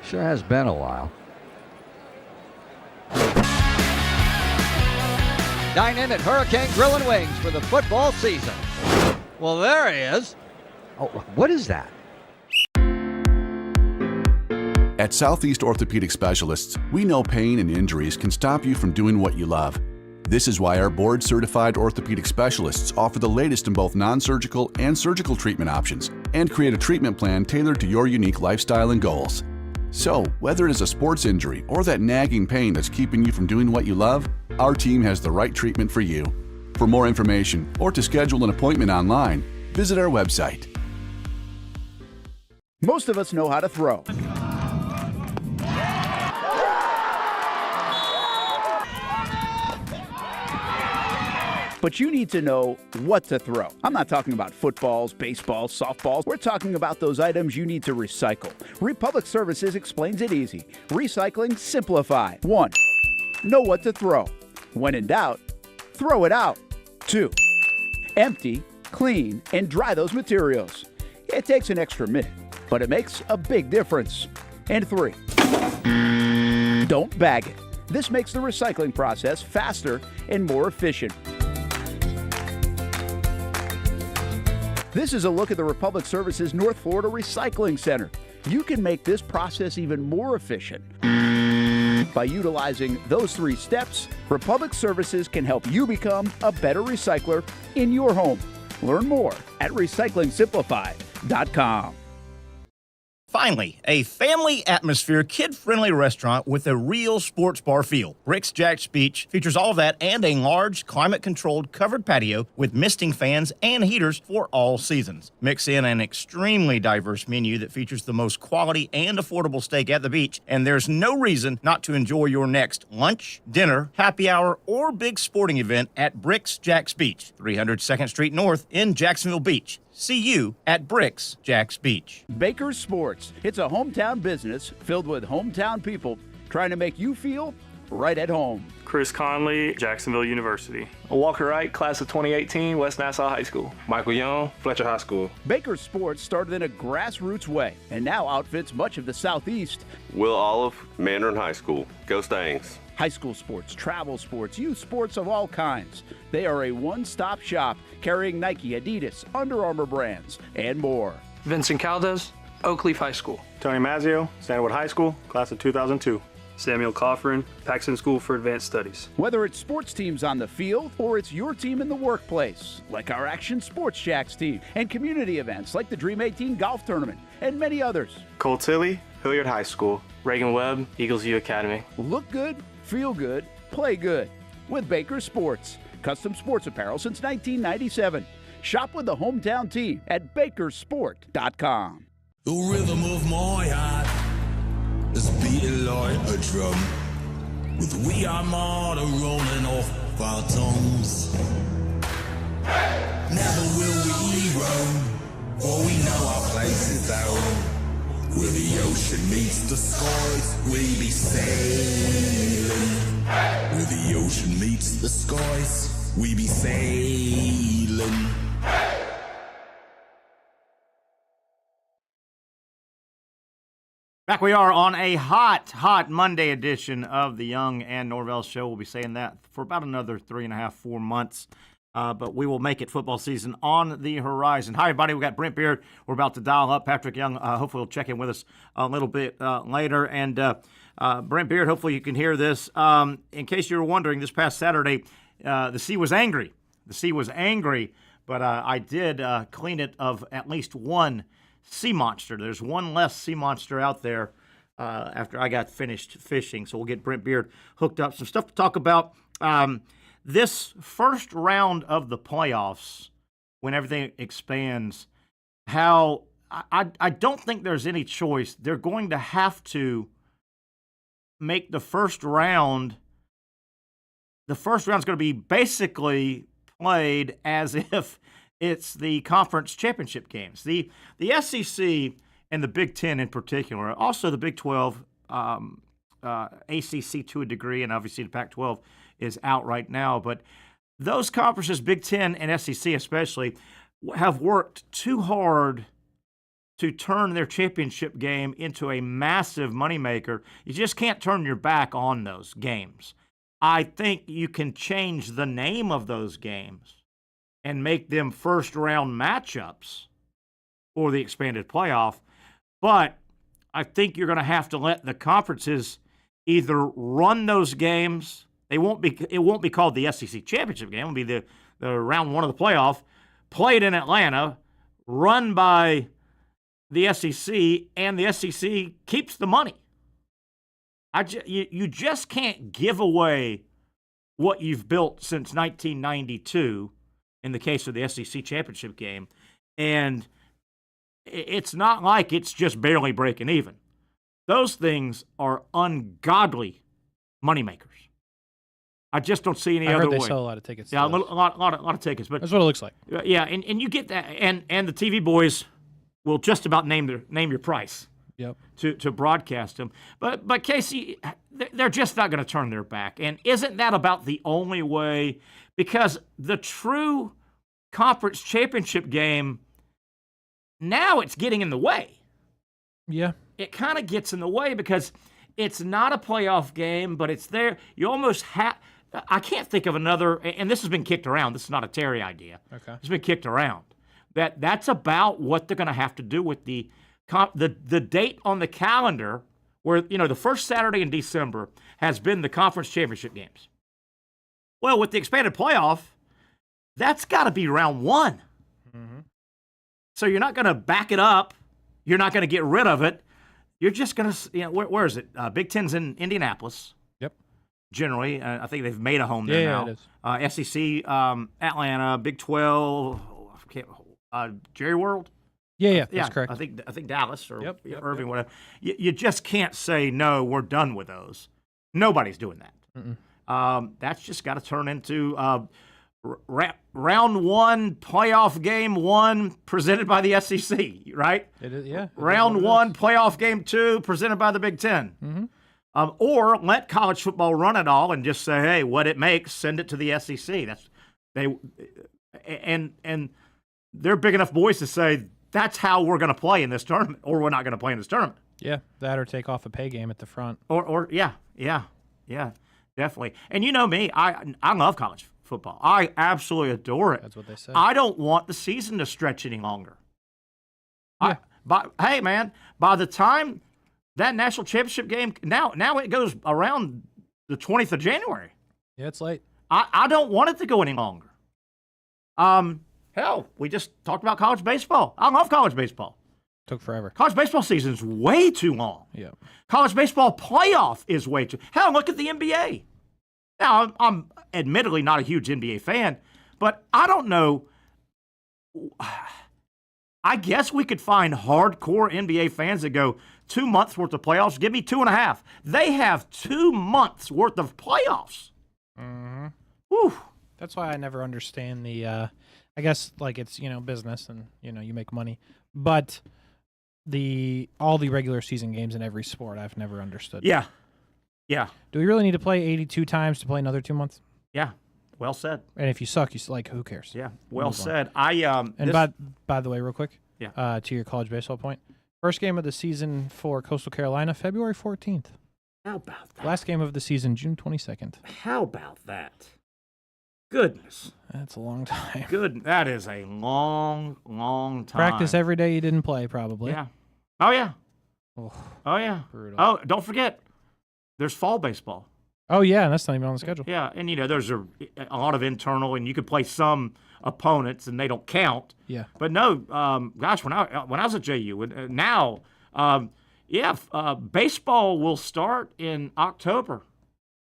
Sure has been a while. Dine in at Hurricane Grill and Wings for the football season. Well, there he is. Oh, what is that? At Southeast Orthopedic Specialists, we know pain and injuries can stop you from doing what you love. This is why our board-certified orthopedic specialists offer the latest in both non-surgical and surgical treatment options and create a treatment plan tailored to your unique lifestyle and goals. So, whether it is a sports injury or that nagging pain that's keeping you from doing what you love, our team has the right treatment for you. For more information or to schedule an appointment online, visit our website. Most of us know how to throw. But you need to know what to throw. I'm not talking about footballs, baseballs, softballs. We're talking about those items you need to recycle. Republic Services explains it easy. Recycling simplified. 1. Know what to throw. When in doubt, throw it out. 2. Empty, clean, and dry those materials. It takes an extra minute, but it makes a big difference. And 3. Don't bag it. This makes the recycling process faster and more efficient. This is a look at the Republic Services North Florida Recycling Center. You can make this process even more efficient. By utilizing those 3 steps, Republic Services can help you become a better recycler in your home. Learn more at recyclingsimplified.com. Finally, a family atmosphere, kid-friendly restaurant with a real sports bar feel. Bricks Jack's Beach features all of that and a large, climate-controlled covered patio with misting fans and heaters for all seasons. Mix in an extremely diverse menu that features the most quality and affordable steak at the beach, and there's no reason not to enjoy your next lunch, dinner, happy hour, or big sporting event at Bricks Jack's Beach, 300 2nd Street North in Jacksonville Beach. See you at Bricks Jack's Beach. Baker Sports. It's a hometown business filled with hometown people trying to make you feel right at home. Chris Conley, Jacksonville University. Walker Wright, class of 2018, West Nassau High School. Michael Young, Fletcher High School. Baker Sports started in a grassroots way and now outfits much of the Southeast. Will Olive, Mandarin High School. Go Stangs. High school sports, travel sports, youth sports of all kinds. They are a one-stop shop carrying Nike, Adidas, Under Armour brands, and more. Vincent Caldes, Oakleaf High School. Tony Mazzio, Sandalwood High School, class of 2002. Samuel Coffrin, Paxton School for Advanced Studies. Whether it's sports teams on the field or it's your team in the workplace, like our Action Sports Shacks team, and community events like the Dream 18 Golf Tournament, and many others. Cole Tilley, Hilliard High School. Reagan Webb, Eagles View Academy. Look good, feel good, play good with Baker Sports. Custom sports apparel since 1997. Shop with the hometown team at bakersport.com. The rhythm of my heart is beating like a drum, with We Are Martyr rolling off our tongues. Never will we roam, for we know our place is down. Where the ocean meets the skies, we be sailing. Where the ocean meets the skies, we be sailing. Back we are on a hot Monday edition of the Young and Norvelle Show. We'll be saying that for about another 3.5, 4 months. But we will make it. Football season on the horizon. Hi, everybody. We got Brent Beaird. We're about to dial up Patrick Young. Hopefully, he'll check in with us a little bit later. And Brent Beaird, hopefully you can hear this. In case you were wondering, this past Saturday, the sea was angry. The sea was angry, but I did clean it of at least one sea monster. There's one less sea monster out there after I got finished fishing. So we'll get Brent Beaird hooked up. Some stuff to talk about. This first round of the playoffs, when everything expands, how I don't think there's any choice. They're going to have to make the first round. The first round is going to be basically played as if it's the conference championship games. The SEC and the Big Ten in particular, also the Big 12, ACC to a degree, and obviously the Pac-12 is out right now. But those conferences, Big Ten and SEC especially, have worked too hard to turn their championship game into a massive moneymaker. You just can't turn your back on those games. I think you can change the name of those games and make them first-round matchups for the expanded playoff, but I think you're going to have to let the conferences either run those games. It won't be called the SEC championship game. It'll be the round one of the playoff, played in Atlanta, run by the SEC, and the SEC keeps the money. You just can't give away what you've built since 1992 in the case of the SEC championship game, and it's not like it's just barely breaking even. Those things are ungodly moneymakers. I just don't see any other way. They sell a lot of tickets. Yeah, a lot of tickets. But that's what it looks like. Yeah, and you get that, and the TV boys will just about name your price. Yep. To broadcast them, but Casey, they're just not going to turn their back. And isn't that about the only way? Because the true conference championship game now it's getting in the way. Yeah. It kind of gets in the way because it's not a playoff game, but it's there. You almost have. I can't think of another, and this has been kicked around. This is not a Terry idea. Okay. It's been kicked around. That's about what they're going to have to do with the date on the calendar where, the first Saturday in December has been the conference championship games. Well, with the expanded playoff, that's got to be round one. Mm-hmm. So you're not going to back it up. You're not going to get rid of it. You're just going to, where is it? Big Ten's in Indianapolis. Yep. Generally, I think they've made a home there now. Yeah, it is. SEC, Atlanta, Big 12, Jerry World. Yeah, that's correct. I think Dallas or Irving, whatever. You just can't say, no, we're done with those. Nobody's doing that. That's just got to turn into round one, playoff game one, presented by the SEC, right? It is, yeah. Round one, playoff game two, presented by the Big Ten. Mm-hmm. Or let college football run it all and just say, hey, what it makes, send it to the SEC. And they're big enough boys to say, that's how we're going to play in this tournament, or we're not going to play in this tournament. Yeah, that or take off a pay game at the front. Or yeah, definitely. And you know me, I love college football. I absolutely adore it. That's what they say. I don't want the season to stretch any longer. Yeah. Hey, man, by the time that national championship game, now it goes around the 20th of January. Yeah, it's late. I don't want it to go any longer. Hell, we just talked about college baseball. I love college baseball. Took forever. College baseball season is way too long. Yeah. College baseball playoff is way too. Hell, look at the NBA. Now, I'm admittedly not a huge NBA fan, but I don't know. I guess we could find hardcore NBA fans that go 2 months worth of playoffs. Give me 2.5. They have 2 months worth of playoffs. Mm-hmm. Whew. That's why I never understand the. I guess like it's business and you make money, but all the regular season games in every sport I've never understood. Yeah. Do we really need to play 82 times to play another 2 months? Yeah. Well said. And if you suck, who cares? Yeah. Well said. By the way, real quick. Yeah. To your college baseball point, first game of the season for Coastal Carolina, February 14th. How about that? Last game of the season, June 22nd. How about that? Goodness. That's a long time. Good. That is a long, long time. Practice every day you didn't play, probably. Yeah. Oh, yeah. Oh, yeah. Brutal. Oh, don't forget, there's fall baseball. Oh, yeah, that's not even on the schedule. Yeah, and, there's a lot of internal, and you could play some opponents, and they don't count. Yeah. But no, gosh, when I was at JU, now, baseball will start in October.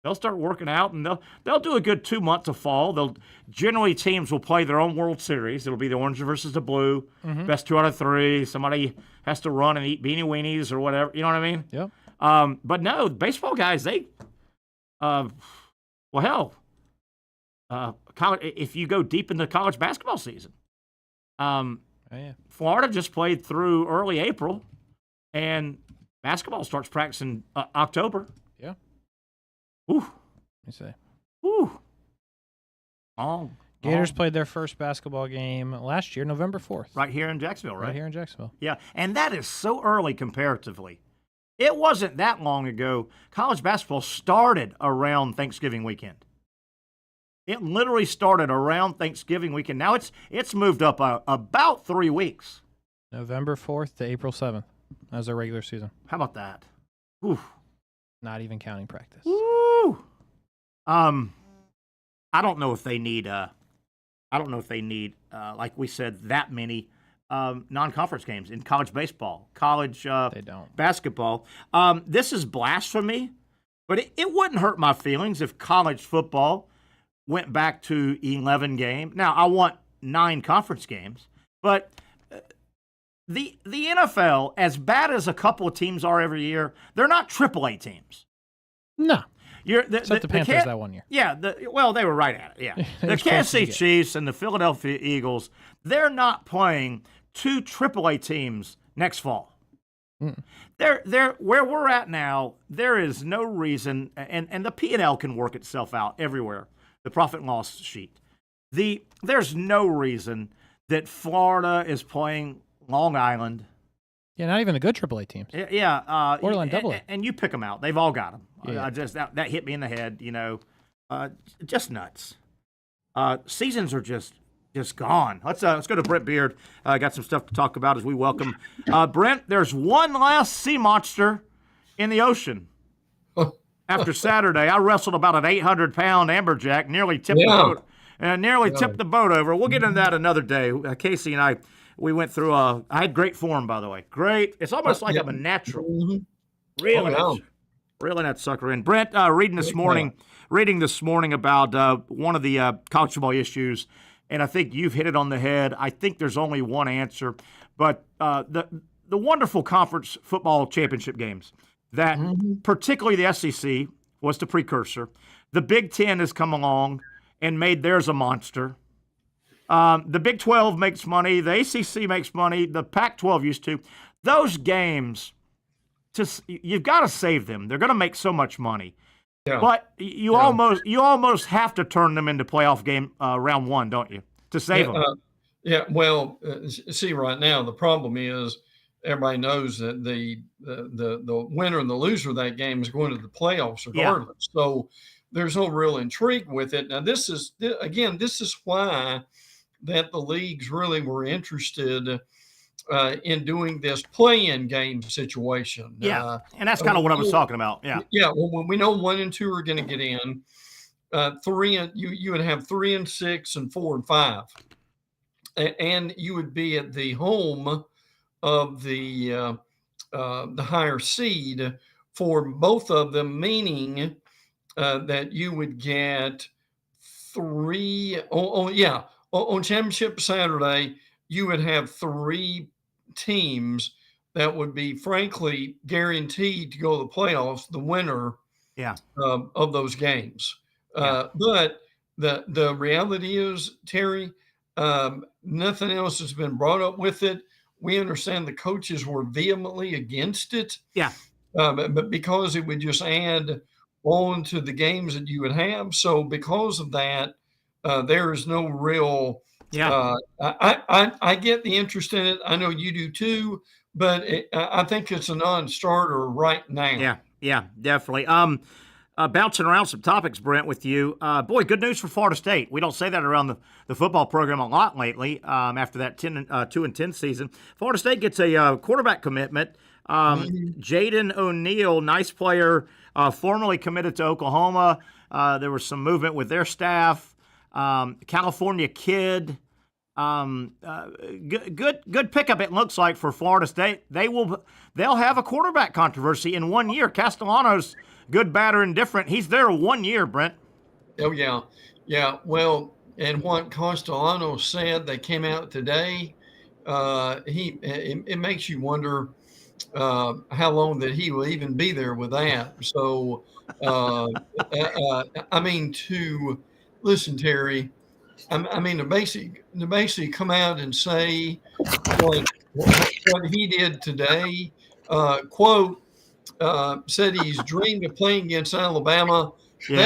They'll start working out, and they'll do a good 2 months of fall. Generally, teams will play their own World Series. It'll be the orange versus the blue, best 2 out of 3. Somebody has to run and eat beanie weenies or whatever. You know what I mean? Yep. But no, baseball guys, if you go deep into college basketball season, Florida just played through early April, and basketball starts practicing October. Yeah. Ooh. Let me say. Ooh. Long. Gators played their first basketball game last year, November 4th. Right here in Jacksonville, right? Right here in Jacksonville. Yeah, and that is so early comparatively. It wasn't that long ago. College basketball started around Thanksgiving weekend. It literally started around Thanksgiving weekend. Now it's moved up about 3 weeks. November 4th to April 7th as their regular season. How about that? Ooh. Not even counting practice. Woo! I don't know if they need like we said, that many non-conference games in college baseball, college they don't. Basketball. This is blasphemy, but it wouldn't hurt my feelings if college football went back to 11 games. Now, I want 9 conference games, but the NFL, as bad as a couple of teams are every year, they're not AAA teams. No. Except the Panthers that 1 year. Yeah, they were right at it, yeah. The Kansas City Chiefs and the Philadelphia Eagles, they're not playing 2 AAA teams next fall. They're where we're at now, there is no reason, and the P&L can work itself out everywhere, the profit and loss sheet. There's no reason that Florida is playing Long Island. Yeah, not even the good AAA teams. Yeah. Borderline AA. And you pick them out. They've all got them. Yeah. That hit me in the head, just nuts. Seasons are just gone. Let's go to Brent Beaird. Got some stuff to talk about as we welcome Brent. There's one last sea monster in the ocean. After Saturday, I wrestled about an 800-pound amberjack, nearly tipped the boat. Tipped the boat over. We'll get into that another day. Casey and I, we went through I had great form, by the way. Great. It's almost like I'm a natural. Really not sucker in. Brent, reading this morning about one of the college football issues, and I think you've hit it on the head. I think there's only one answer, but the wonderful conference football championship games that particularly the SEC was the precursor. The Big Ten has come along and made theirs a monster. The Big 12 makes money. The ACC makes money. The Pac-12 used to. Those games, you've got to save them. They're going to make so much money. Yeah. But you almost have to turn them into playoff game round one, don't you, to save them? Well, see, right now the problem is everybody knows that the winner and the loser of that game is going to the playoffs regardless. Yeah. So there's no real intrigue with it. Now, this is why that the leagues really were interested in doing this play-in game situation. Yeah, and that's kind of what I was talking about. Yeah. Yeah, well, when we know 1 and 2 are going to get in, you would have 3 and 6 and 4 and 5. And you would be at the home of the higher seed for both of them, meaning that you would get 3. On Championship Saturday, you would have 3 teams that would be, frankly, guaranteed to go to the playoffs. The winner, of those games. But the reality is, Terry, nothing else has been brought up with it. We understand the coaches were vehemently against it. Yeah. But because it would just add on to the games that you would have. So because of that, there is no real I get the interest in it. I know you do too, but I think it's a non-starter right now. Yeah, definitely. Bouncing around some topics, Brent, with you. Boy, good news for Florida State. We don't say that around the football program a lot lately after that 2-10 season. Florida State gets a quarterback commitment. Jaden O'Neal, nice player, formerly committed to Oklahoma. There was some movement with their staff. California kid. Good pickup, it looks like, for Florida State. They'll have a quarterback controversy in 1 year. Castellanos, good, bad, or indifferent. He's there 1 year, Brent. Oh, yeah. Yeah, well, and what Castellanos said, they came out today, it makes you wonder how long that he will even be there with that. So, listen, Terry, to basically come out and say what he did today, said he's dreamed of playing against Alabama. Yeah.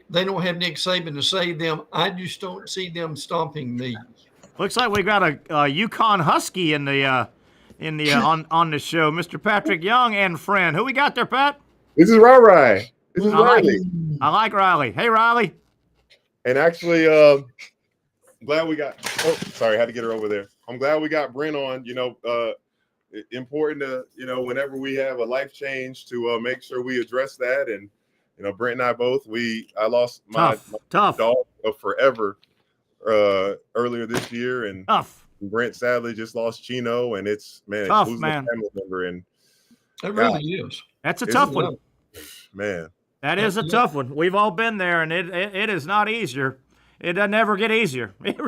They don't have Nick Saban to save them. I just don't see them stomping me. Looks like we got a Yukon Husky on the show, Mr. Patrick Young and friend. Who we got there, Pat? This is Riley. This is Riley. I like Riley. Hey, Riley. And actually, glad we got. Oh, sorry, I had to get her over there. I'm glad we got Brent on. Important to whenever we have a life change to make sure we address that. And Brent and I both. I lost my dog of forever earlier this year, and Brent sadly just lost Chino, and it's tough, losing a family member, and it really is. That's a tough one, man. That is a tough one. We've all been there, and it is not easier. It doesn't ever get easier. It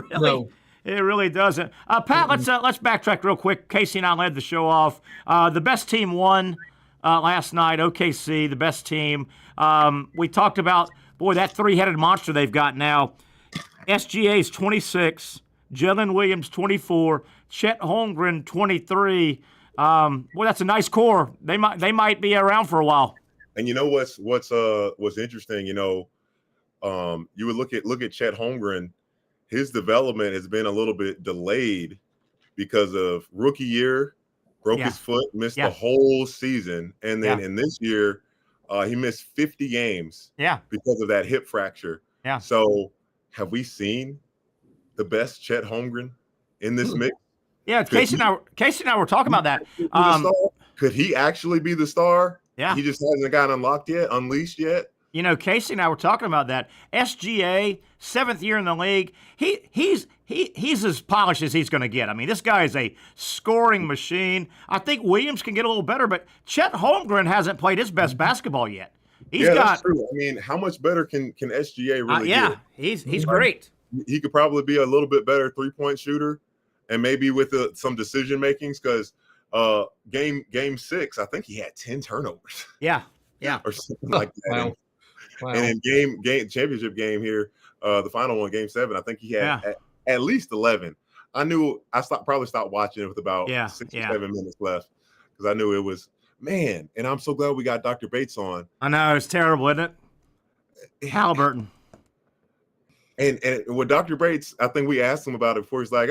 really doesn't. Pat, let's backtrack real quick. Casey and I led the show off. The best team won last night. OKC, the best team. We talked about that 3-headed monster they've got now. SGA's 26, Jalen Williams 24, Chet Holmgren 23. That's a nice core. They might be around for a while. And what's interesting, you would look at Chet Holmgren. His development has been a little bit delayed because of rookie year, broke his foot, missed the whole season, and then in this year, he missed 50 games. Because of that hip fracture. So, have we seen the best Chet Holmgren in this mix? Yeah, Casey and I were talking about that. Could he actually be the star? Yeah. He just hasn't gotten unleashed yet. Casey and I were talking about that. SGA, 7th year in the league. He's he's as polished as he's going to get. I mean, this guy is a scoring machine. I think Williams can get a little better, but Chet Holmgren hasn't played his best basketball yet. That's true. I mean, how much better can SGA really get? He's great. He could probably be a little bit better three-point shooter, and maybe with some decision makings, because game 6, I think he had 10 turnovers. Yeah. Or something like that. Wow. And in game championship game here, the final one, game 7, I think he had at least 11. I knew probably stopped watching it with about 6 or 7 minutes left, because I knew it was, man. And I'm so glad we got Dr. Bates on. I know, it's terrible, isn't it? Halliburton. And with Dr. Bates, I think we asked him about it before. He's like,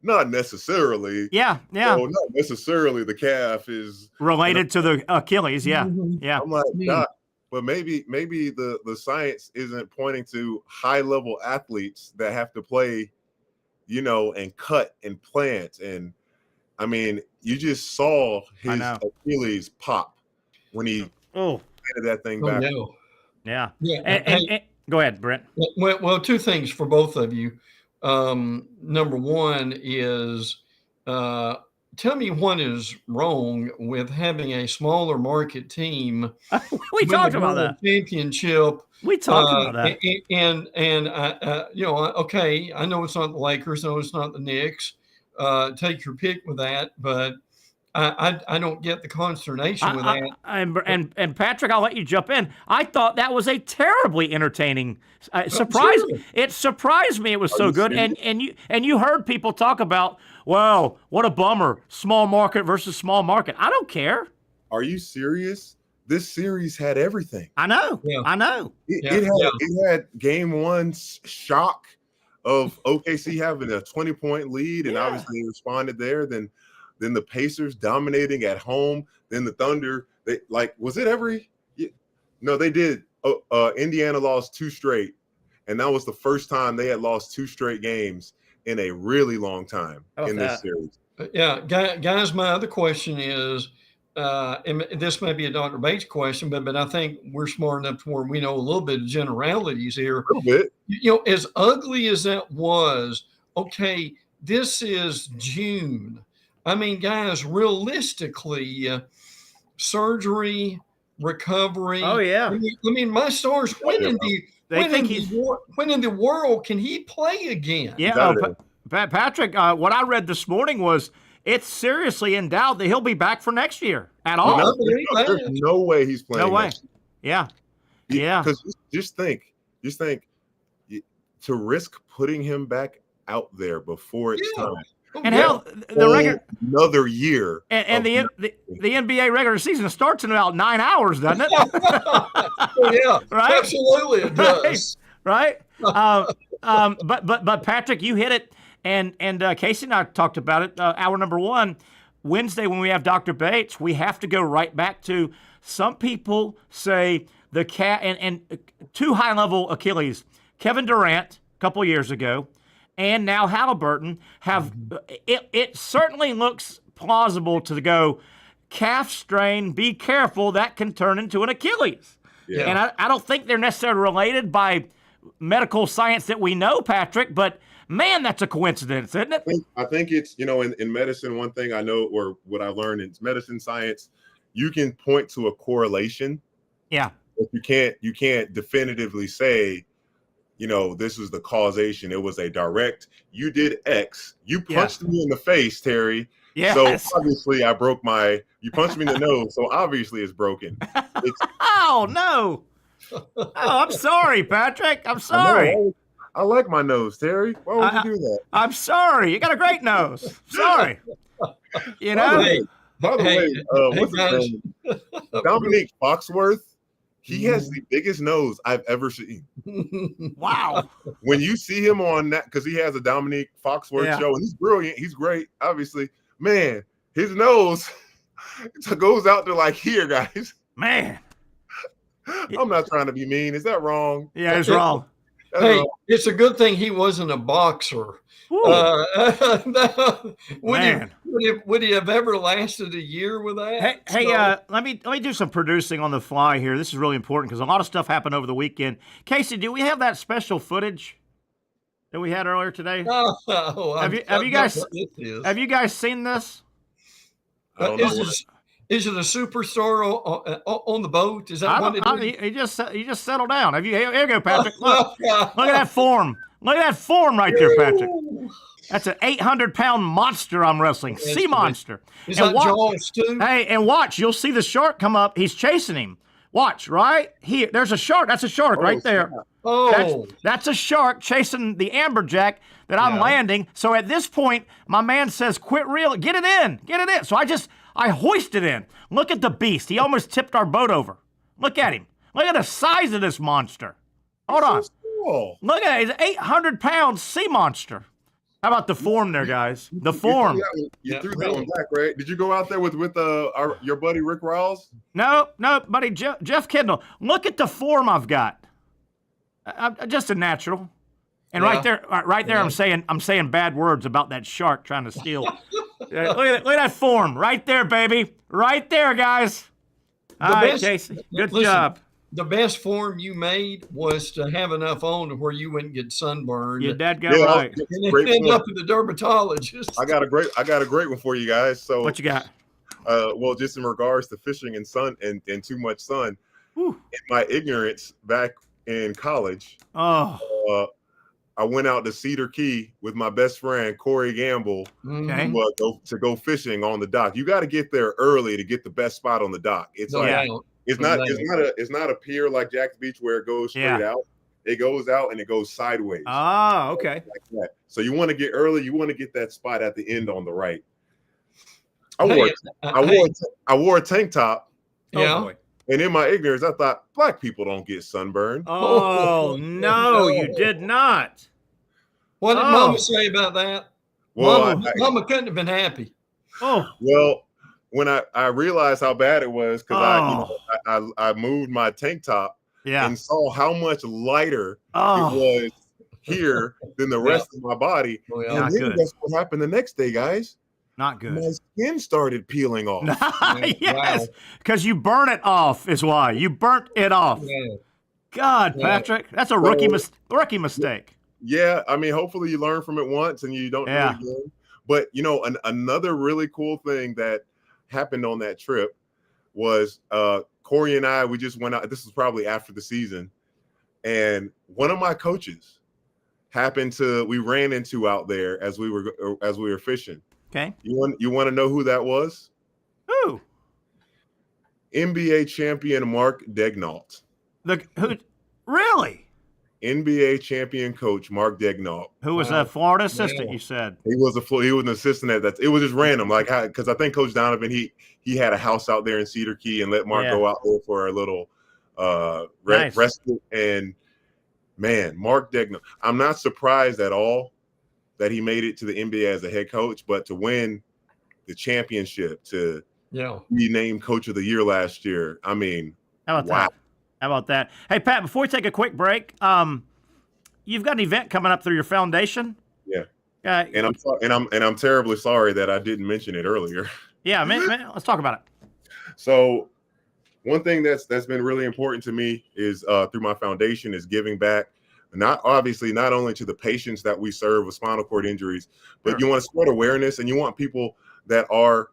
not necessarily. Yeah. So not necessarily the calf is related to the Achilles. Yeah. I'm like, Doc, but maybe the science isn't pointing to high-level athletes that have to play, and cut and plant. And I mean, you just saw his Achilles pop when he planted that thing back. No. Yeah. And go ahead, Brent. Well, 2 things for both of you. Number one is, tell me what is wrong with having a smaller market team. We talked about that championship. We talked about that. Okay, I know it's not the Lakers. I know it's not the Knicks. Take your pick with that, but I don't get the consternation with that. And Patrick, I'll let you jump in. I thought that was a terribly entertaining surprise. It surprised me. It was so good. And you heard people talk about, well, what a bummer, small market versus small market. I don't care. Are you serious? This series had everything. I know. Yeah. I know. It had game 1 shock of OKC having a 20-point lead, and obviously they responded there. Then the Pacers dominating at home. Then the Thunder. No, they did. Indiana lost 2 straight, and that was the first time they had lost 2 straight games in a really long time this series. Yeah, guys, my other question is, and this may be a Dr. Bates question, but I think we're smart enough to where we know a little bit of generalities here. A little bit. As ugly as that was, okay, this is June. I mean, guys, realistically, surgery, recovery. Oh, yeah. I mean, my stars, when in the world can he play again? Yeah, Patrick, what I read this morning was it's seriously in doubt that he'll be back for next year at all. There's no way he's playing. No way. Yeah. Because just think, to risk putting him back out there before it's time. And hell, the regular another year, and the NBA regular season starts in about 9 hours, doesn't it? Yeah, right. Absolutely, it does. Right. But Patrick, you hit it, and Casey and I talked about it. Hour number 1, Wednesday, when we have Dr. Bates, we have to go right back to some people say the cat and 2 high-level Achilles, Kevin Durant a couple of years ago, and now Halliburton have it certainly looks plausible to go calf strain, be careful, that can turn into an Achilles. Yeah. And I don't think they're necessarily related by medical science that we know, Patrick, but man, that's a coincidence, isn't it? I think it's, in medicine, one thing I know, or what I learned in medicine science, you can point to a correlation. Yeah. But you can't definitively say, this was the causation. It was a direct, you did X. You punched me in the face, Terry. Yes. So obviously you punched me in the nose. So obviously it's broken. Oh, no. Oh, I'm sorry, Patrick. I'm sorry. I like my nose, Terry. Why would you do that? I'm sorry. You got a great nose. Sorry. By the way, what's his name? Dominique Foxworth. He has the biggest nose I've ever seen. Wow. When you see him on that, because he has a Dominique Foxworth show, and he's brilliant. He's great, obviously. Man, his nose goes out to like here, guys. Man. I'm not trying to be mean. Is that wrong? Yeah, it's wrong. Hey, it's a good thing he wasn't a boxer. Would he have ever lasted a year with that? Let me do some producing on the fly here. This is really important because a lot of stuff happened over the weekend. Casey, do we have that special footage? that we had earlier today? Oh, have you guys seen this? Is it a superstar on the boat? Is that what it is? He just settled down. Here you go, Patrick. Look at that form. Look at that form right there, Patrick. That's an 800-pound monster I'm wrestling. Sea monster. Is that Jaws too? Hey, and watch. You'll see the shark come up. He's chasing him. Watch, right? Here. There's a shark. That's a shark right there. That's a shark chasing the amberjack that I'm landing. So at this point, my man says, quit reeling. Get it in. Get it in. So I hoist it in. Look at the beast. He almost tipped our boat over. Look at him. Look at the size of this monster. Hold on. So cool. Look at it. He's an 800-pound sea monster. How about the form there, guys? The form. You threw that one back, right? Did you go out there with your buddy Rick Riles? No, buddy Jeff Kendall. Look at the form I've got. I'm just a natural. And right there, I'm saying bad words about that shark trying to steal. Look at that form right there, baby. Right there, guys. All right, Casey. Good job. The best form you made was to have enough on to where you wouldn't get sunburned. Your dad got right. And then end up at the dermatologist. I got a great one for you guys. So what you got? Well, just in regards to fishing and sun and too much sun, in my ignorance back in college, I went out to Cedar Key with my best friend Corey Gamble to go fishing on the dock. You got to get there early to get the best spot on the dock. It's not a pier like Jack's Beach where it goes straight out. It goes out and it goes sideways. Oh, okay. Like that. So you want to get early. You want to get that spot at the end on the right. I wore a tank top. Yeah. Boy. And in my ignorance, I thought black people don't get sunburned. Oh, no, you did not. What did Mama say about that? Well, Mama couldn't have been happy. Oh. Well, when I realized how bad it was, because I moved my tank top and saw how much lighter it was here than the rest of my body. And then that's what happened the next day, guys. Not good. My skin started peeling off. Yes, because you burn it off is why. You burnt it off. Yeah. God, Patrick, that's a rookie mistake. Yeah, I mean, hopefully you learn from it once and you don't do it again. But, another really cool thing that happened on that trip was Corey and I, we just went out. This was probably after the season. And one of my coaches we ran into out there as we were fishing. Okay. You want to know who that was? Who? NBA champion Mark Degnault. Who? Really? NBA champion coach Mark Degnault. Who was a Florida assistant? You said he was an assistant at that. It was just random, like because I think Coach Donovan he had a house out there in Cedar Key and let Mark go out there for a little rest. And man, Mark Degnault. I'm not surprised at all that he made it to the NBA as a head coach, but to win the championship, to be named Coach of the Year last year. I mean, how about that? Hey, Pat, before we take a quick break, you've got an event coming up through your foundation. Yeah. And I'm terribly sorry that I didn't mention it earlier. Yeah, man, let's talk about it. So one thing that's been really important to me is through my foundation is giving back. Not only to the patients that we serve with spinal cord injuries, but you want to spread awareness and you want people that are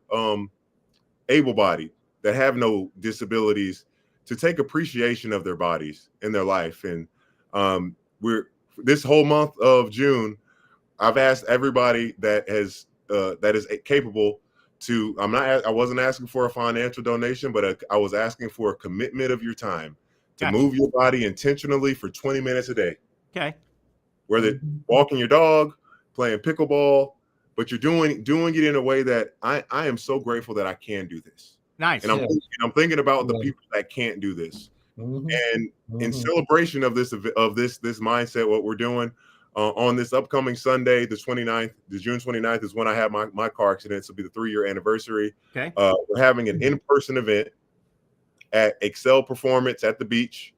able-bodied, that have no disabilities, to take appreciation of their bodies in their life. And this whole month of June, I've asked everybody that is capable to. I wasn't asking for a financial donation, but I was asking for a commitment of your time to move your body intentionally for 20 minutes a day. Okay. Whether walking your dog, playing pickleball, but you're doing it in a way that I am so grateful that I can do this. Nice. And I'm thinking about the people that can't do this. And in celebration of this mindset, what we're doing on this upcoming Sunday, the June 29th is when I have my car accident. This will be the 3-year anniversary. Okay. We're having an in-person event at Excel Performance at the beach,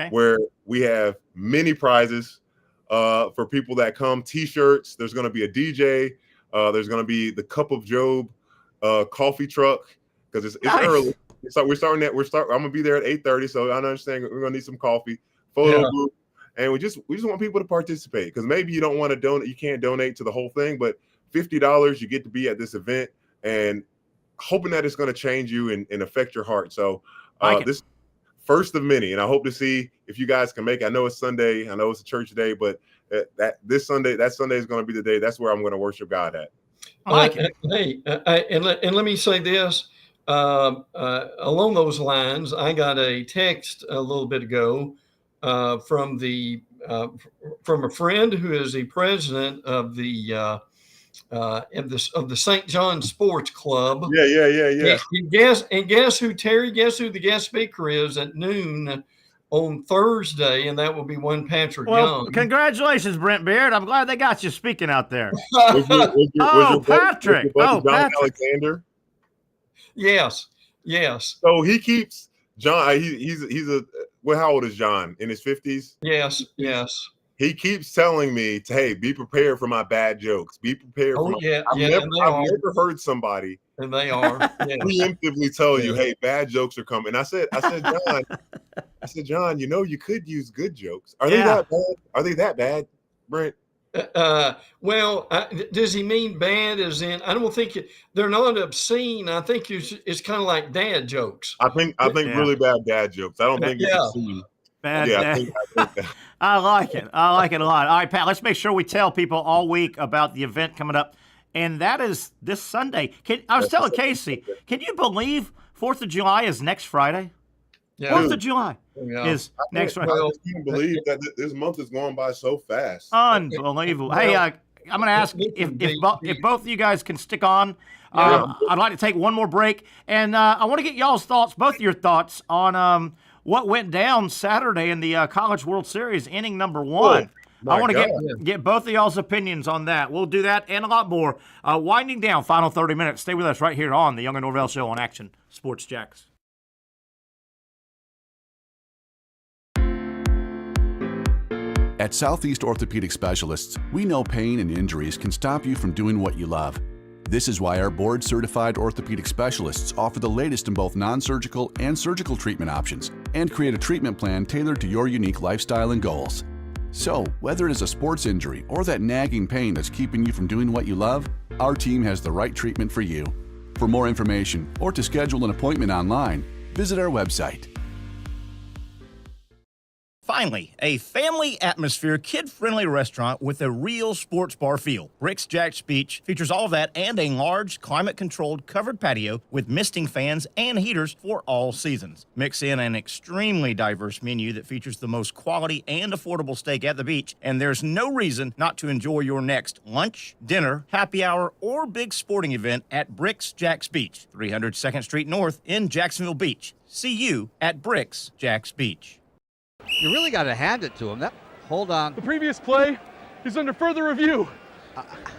where we have many prizes for people that come. T-shirts. There's going to be a DJ. There's going to be the Cup of Job coffee truck because it's early. So I'm going to be there at 8:30. So I understand we're going to need some coffee. Photo booth. And we just want people to participate, because maybe you don't want to donate, you can't donate to the whole thing, but $50, you get to be at this event, and hoping that it's going to change you and affect your heart. So this first of many, and I hope to see if you guys can make it. I know it's Sunday, I know it's a church day, but that Sunday is going to be the day. That's where I'm going to worship God at. I like it. And let me say this. Along those lines, I got a text a little bit ago from a friend who is the president of the St. John Sports Club. Yeah. And guess who, Terry? Guess who the guest speaker is at noon on Thursday, and that will be one Patrick Young. Congratulations, Brent Beaird. I'm glad they got you speaking out there. Patrick. John Alexander. Yes. So he keeps John. He's a well. How old is John? In his 50s. Yes. He keeps telling me, "Hey, be prepared for my bad jokes. Be prepared." I've never heard somebody, and they are preemptively tell you, "Hey, bad jokes are coming." And I said, John, you could use good jokes. Are they that bad? Are they that bad, Brent? Well, does he mean bad as in? I don't think they're not obscene. I think it's kind of like dad jokes. I think really bad dad jokes. I don't think it's obscene. I like it. I like it a lot. All right, Pat, let's make sure we tell people all week about the event coming up, and that is this Sunday. I was telling Casey, can you believe 4th of July is next Friday? Yeah. 4th of July is next Friday. I just can't believe that this month is going by so fast. Unbelievable. Hey, I'm going to ask if both of you guys can stick on. I'd like to take one more break, and I want to get y'all's thoughts, both of your thoughts, on what went down Saturday in the College World Series, inning number 1. I want to get both of y'all's opinions on that. We'll do that and a lot more. Winding down, final 30 minutes. Stay with us right here on the Young Norvelle Show on Action Sports Jacks. At Southeast Orthopedic Specialists, we know pain and injuries can stop you from doing what you love. This is why our board-certified orthopedic specialists offer the latest in both non-surgical and surgical treatment options and create a treatment plan tailored to your unique lifestyle and goals. So, whether it is a sports injury or that nagging pain that's keeping you from doing what you love, our team has the right treatment for you. For more information or to schedule an appointment online, visit our website. Finally, a family atmosphere, kid-friendly restaurant with a real sports bar feel. Bricks Jack's Beach features all of that and a large, climate-controlled covered patio with misting fans and heaters for all seasons. Mix in an extremely diverse menu that features the most quality and affordable steak at the beach, and there's no reason not to enjoy your next lunch, dinner, happy hour, or big sporting event at Bricks Jack's Beach, 300 2nd Street North in Jacksonville Beach. See you at Bricks Jack's Beach. You really got to hand it to him. Hold on. The previous play is under further review.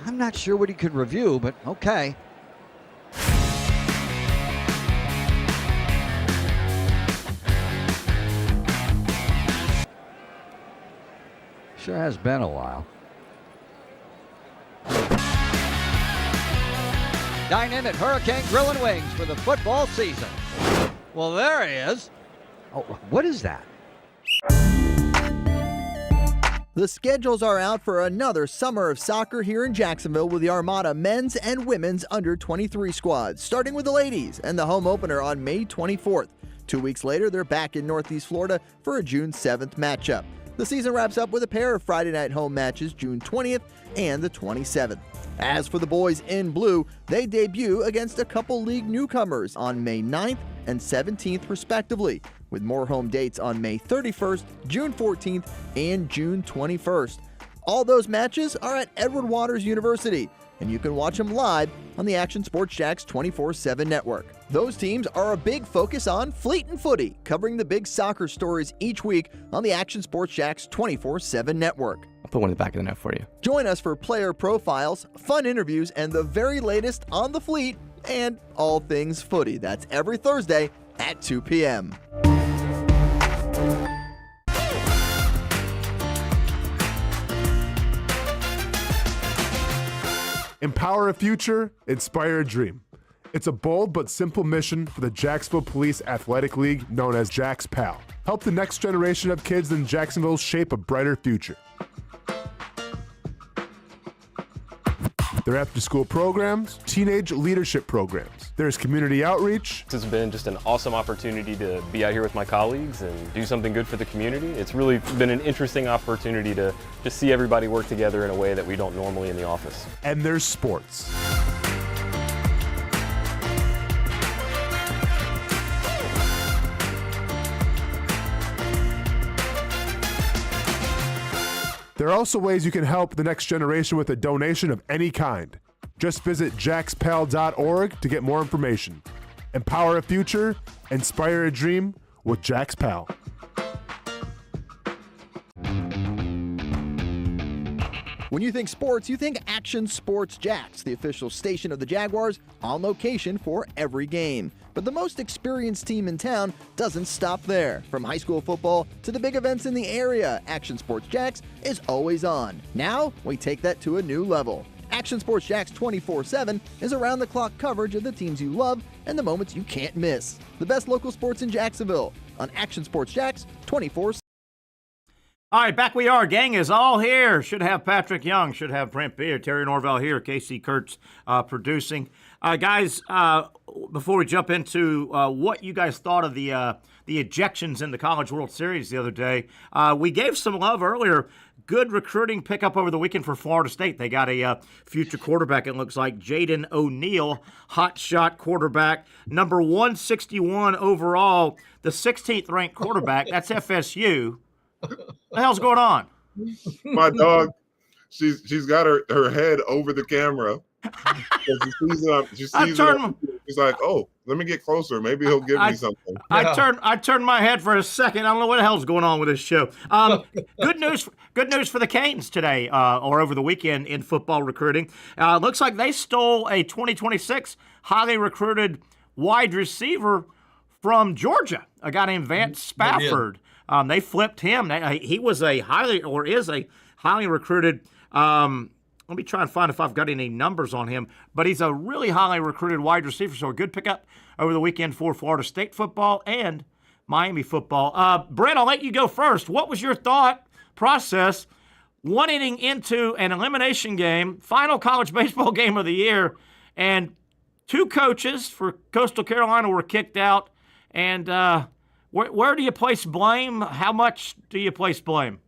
I'm not sure what he could review, but okay. Sure has been a while. Dine in at Hurricane Grill and Wings for the football season. Well, there he is. Oh, what is that? The schedules are out for another summer of soccer here in Jacksonville with the Armada men's and women's under-23 squads, starting with the ladies and the home opener on May 24th. 2 weeks later, they're back in Northeast Florida for a June 7th matchup. The season wraps up with a pair of Friday night home matches June 20th and the 27th. As for the boys in blue, they debut against a couple league newcomers on May 9th and 17th respectively, with more home dates on May 31st, June 14th, and June 21st. All those matches are at Edward Waters University, and you can watch them live on the Action Sports Jacks 24/7 network. Those teams are a big focus on Fleet and Footy, covering the big soccer stories each week on the Action Sports Jacks 24/7 network. I'll put one in the back of the net for you. Join us for player profiles, fun interviews, and the very latest on the Fleet and all things footy. That's every Thursday at 2 p.m. Empower a future, inspire a dream. It's a bold but simple mission for the Jacksonville Police Athletic League known as Jack's PAL. Help the next generation of kids in Jacksonville shape a brighter future. Their after-school programs, teenage leadership programs. There's community outreach. This has been just an awesome opportunity to be out here with my colleagues and do something good for the community. It's really been an interesting opportunity to just see everybody work together in a way that we don't normally in the office. And there's sports. There are also ways you can help the next generation with a donation of any kind. Just visit jackspal.org to get more information. Empower a future, inspire a dream with Jack's Pal. When you think sports, you think Action Sports Jacks, the official station of the Jaguars, on location for every game. But the most experienced team in town doesn't stop there. From high school football to the big events in the area, Action Sports Jacks is always on. Now, we take that to a new level. Action Sports Jacks 24/7 is around-the-clock coverage of the teams you love and the moments you can't miss. The best local sports in Jacksonville on Action Sports Jacks 24/7. All right, back we are. Gang is all here. Should have Patrick Young, should have Brent Beaird, Terry Norvelle here, Casey Kurtz producing. Guys, before we jump into what you guys thought of the ejections in the College World Series the other day, we gave some love earlier. Good recruiting pickup over the weekend for Florida State. They got a future quarterback, it looks like, Jaden O'Neal, hot shot quarterback, number 161 overall, the 16th ranked quarterback. That's FSU. What the hell's going on? My dog, she's got her head over the camera. She's like, oh, let me get closer. Maybe he'll give me something. I turned my head for a second. I don't know what the hell's going on with this show. Good news for the Canes today, or over the weekend in football recruiting. Looks like they stole a 2026 highly recruited wide receiver from Georgia, a guy named Vance Spafford. They flipped him. He was is a highly recruited. Let me try and find if I've got any numbers on him. But he's a really highly recruited wide receiver, so a good pickup over the weekend for Florida State football and Miami football. Brent, I'll let you go first. What was your thought process 1 inning into an elimination game, final college baseball game of the year, and 2 coaches for Coastal Carolina were kicked out, and where do you place blame? How much do you place blame?